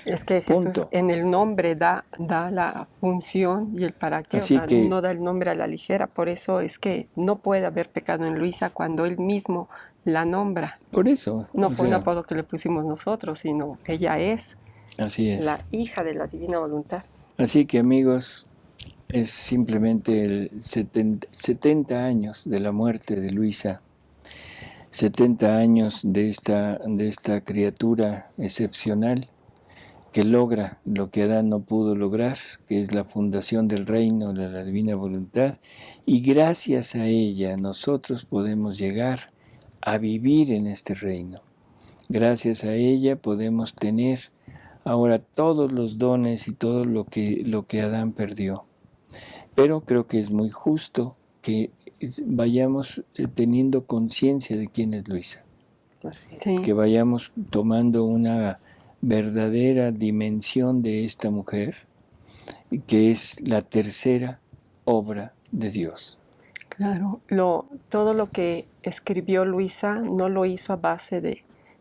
Es que Jesús Punto. en el nombre da la función y el para qué, Así o sea, que- no da el nombre a la ligera. Por eso es que no puede haber pecado en Luisa cuando él mismo la nombra. Por eso. No o fue un sea, apodo que le pusimos nosotros, sino ella es así es. la hija de la divina voluntad. Así que, amigos, es simplemente el 70 años de la muerte de Luisa. 70 años de esta criatura excepcional que logra lo que Adán no pudo lograr, que es la fundación del reino de la divina voluntad, y gracias a ella nosotros podemos llegar a vivir en este reino. Gracias a ella podemos tener ahora todos los dones y todo lo que Adán perdió. Pero creo que es muy justo que vayamos teniendo conciencia de quién es Luisa, Así es. Sí. que vayamos tomando una verdadera dimensión de esta mujer, que es la tercera obra de Dios. Claro, todo lo que escribió Luisa no lo hizo a base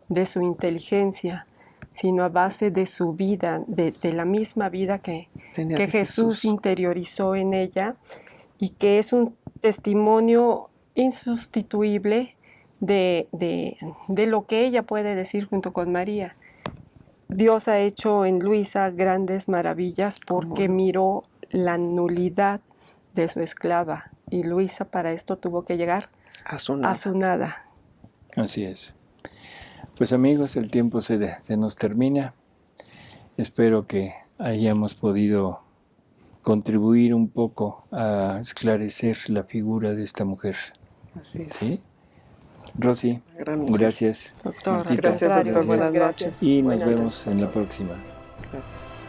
de su inteligencia, sino a base de su vida, de la misma vida que Tenía de Jesús interiorizó en ella y que es un testimonio insustituible de lo que ella puede decir junto con María. Dios ha hecho en Luisa grandes maravillas porque miró la nulidad de su esclava y Luisa para esto tuvo que llegar A su nada. a su nada. Así es. Pues amigos, el tiempo se nos termina. Espero que hayamos podido contribuir un poco a esclarecer la figura de esta mujer. Así es. ¿Sí? Rosy, Gran mujer. gracias. Doctor, Martita, Gracias, doctor. Buenas gracias. noches. Y nos Buenas vemos noches. en la próxima. Gracias.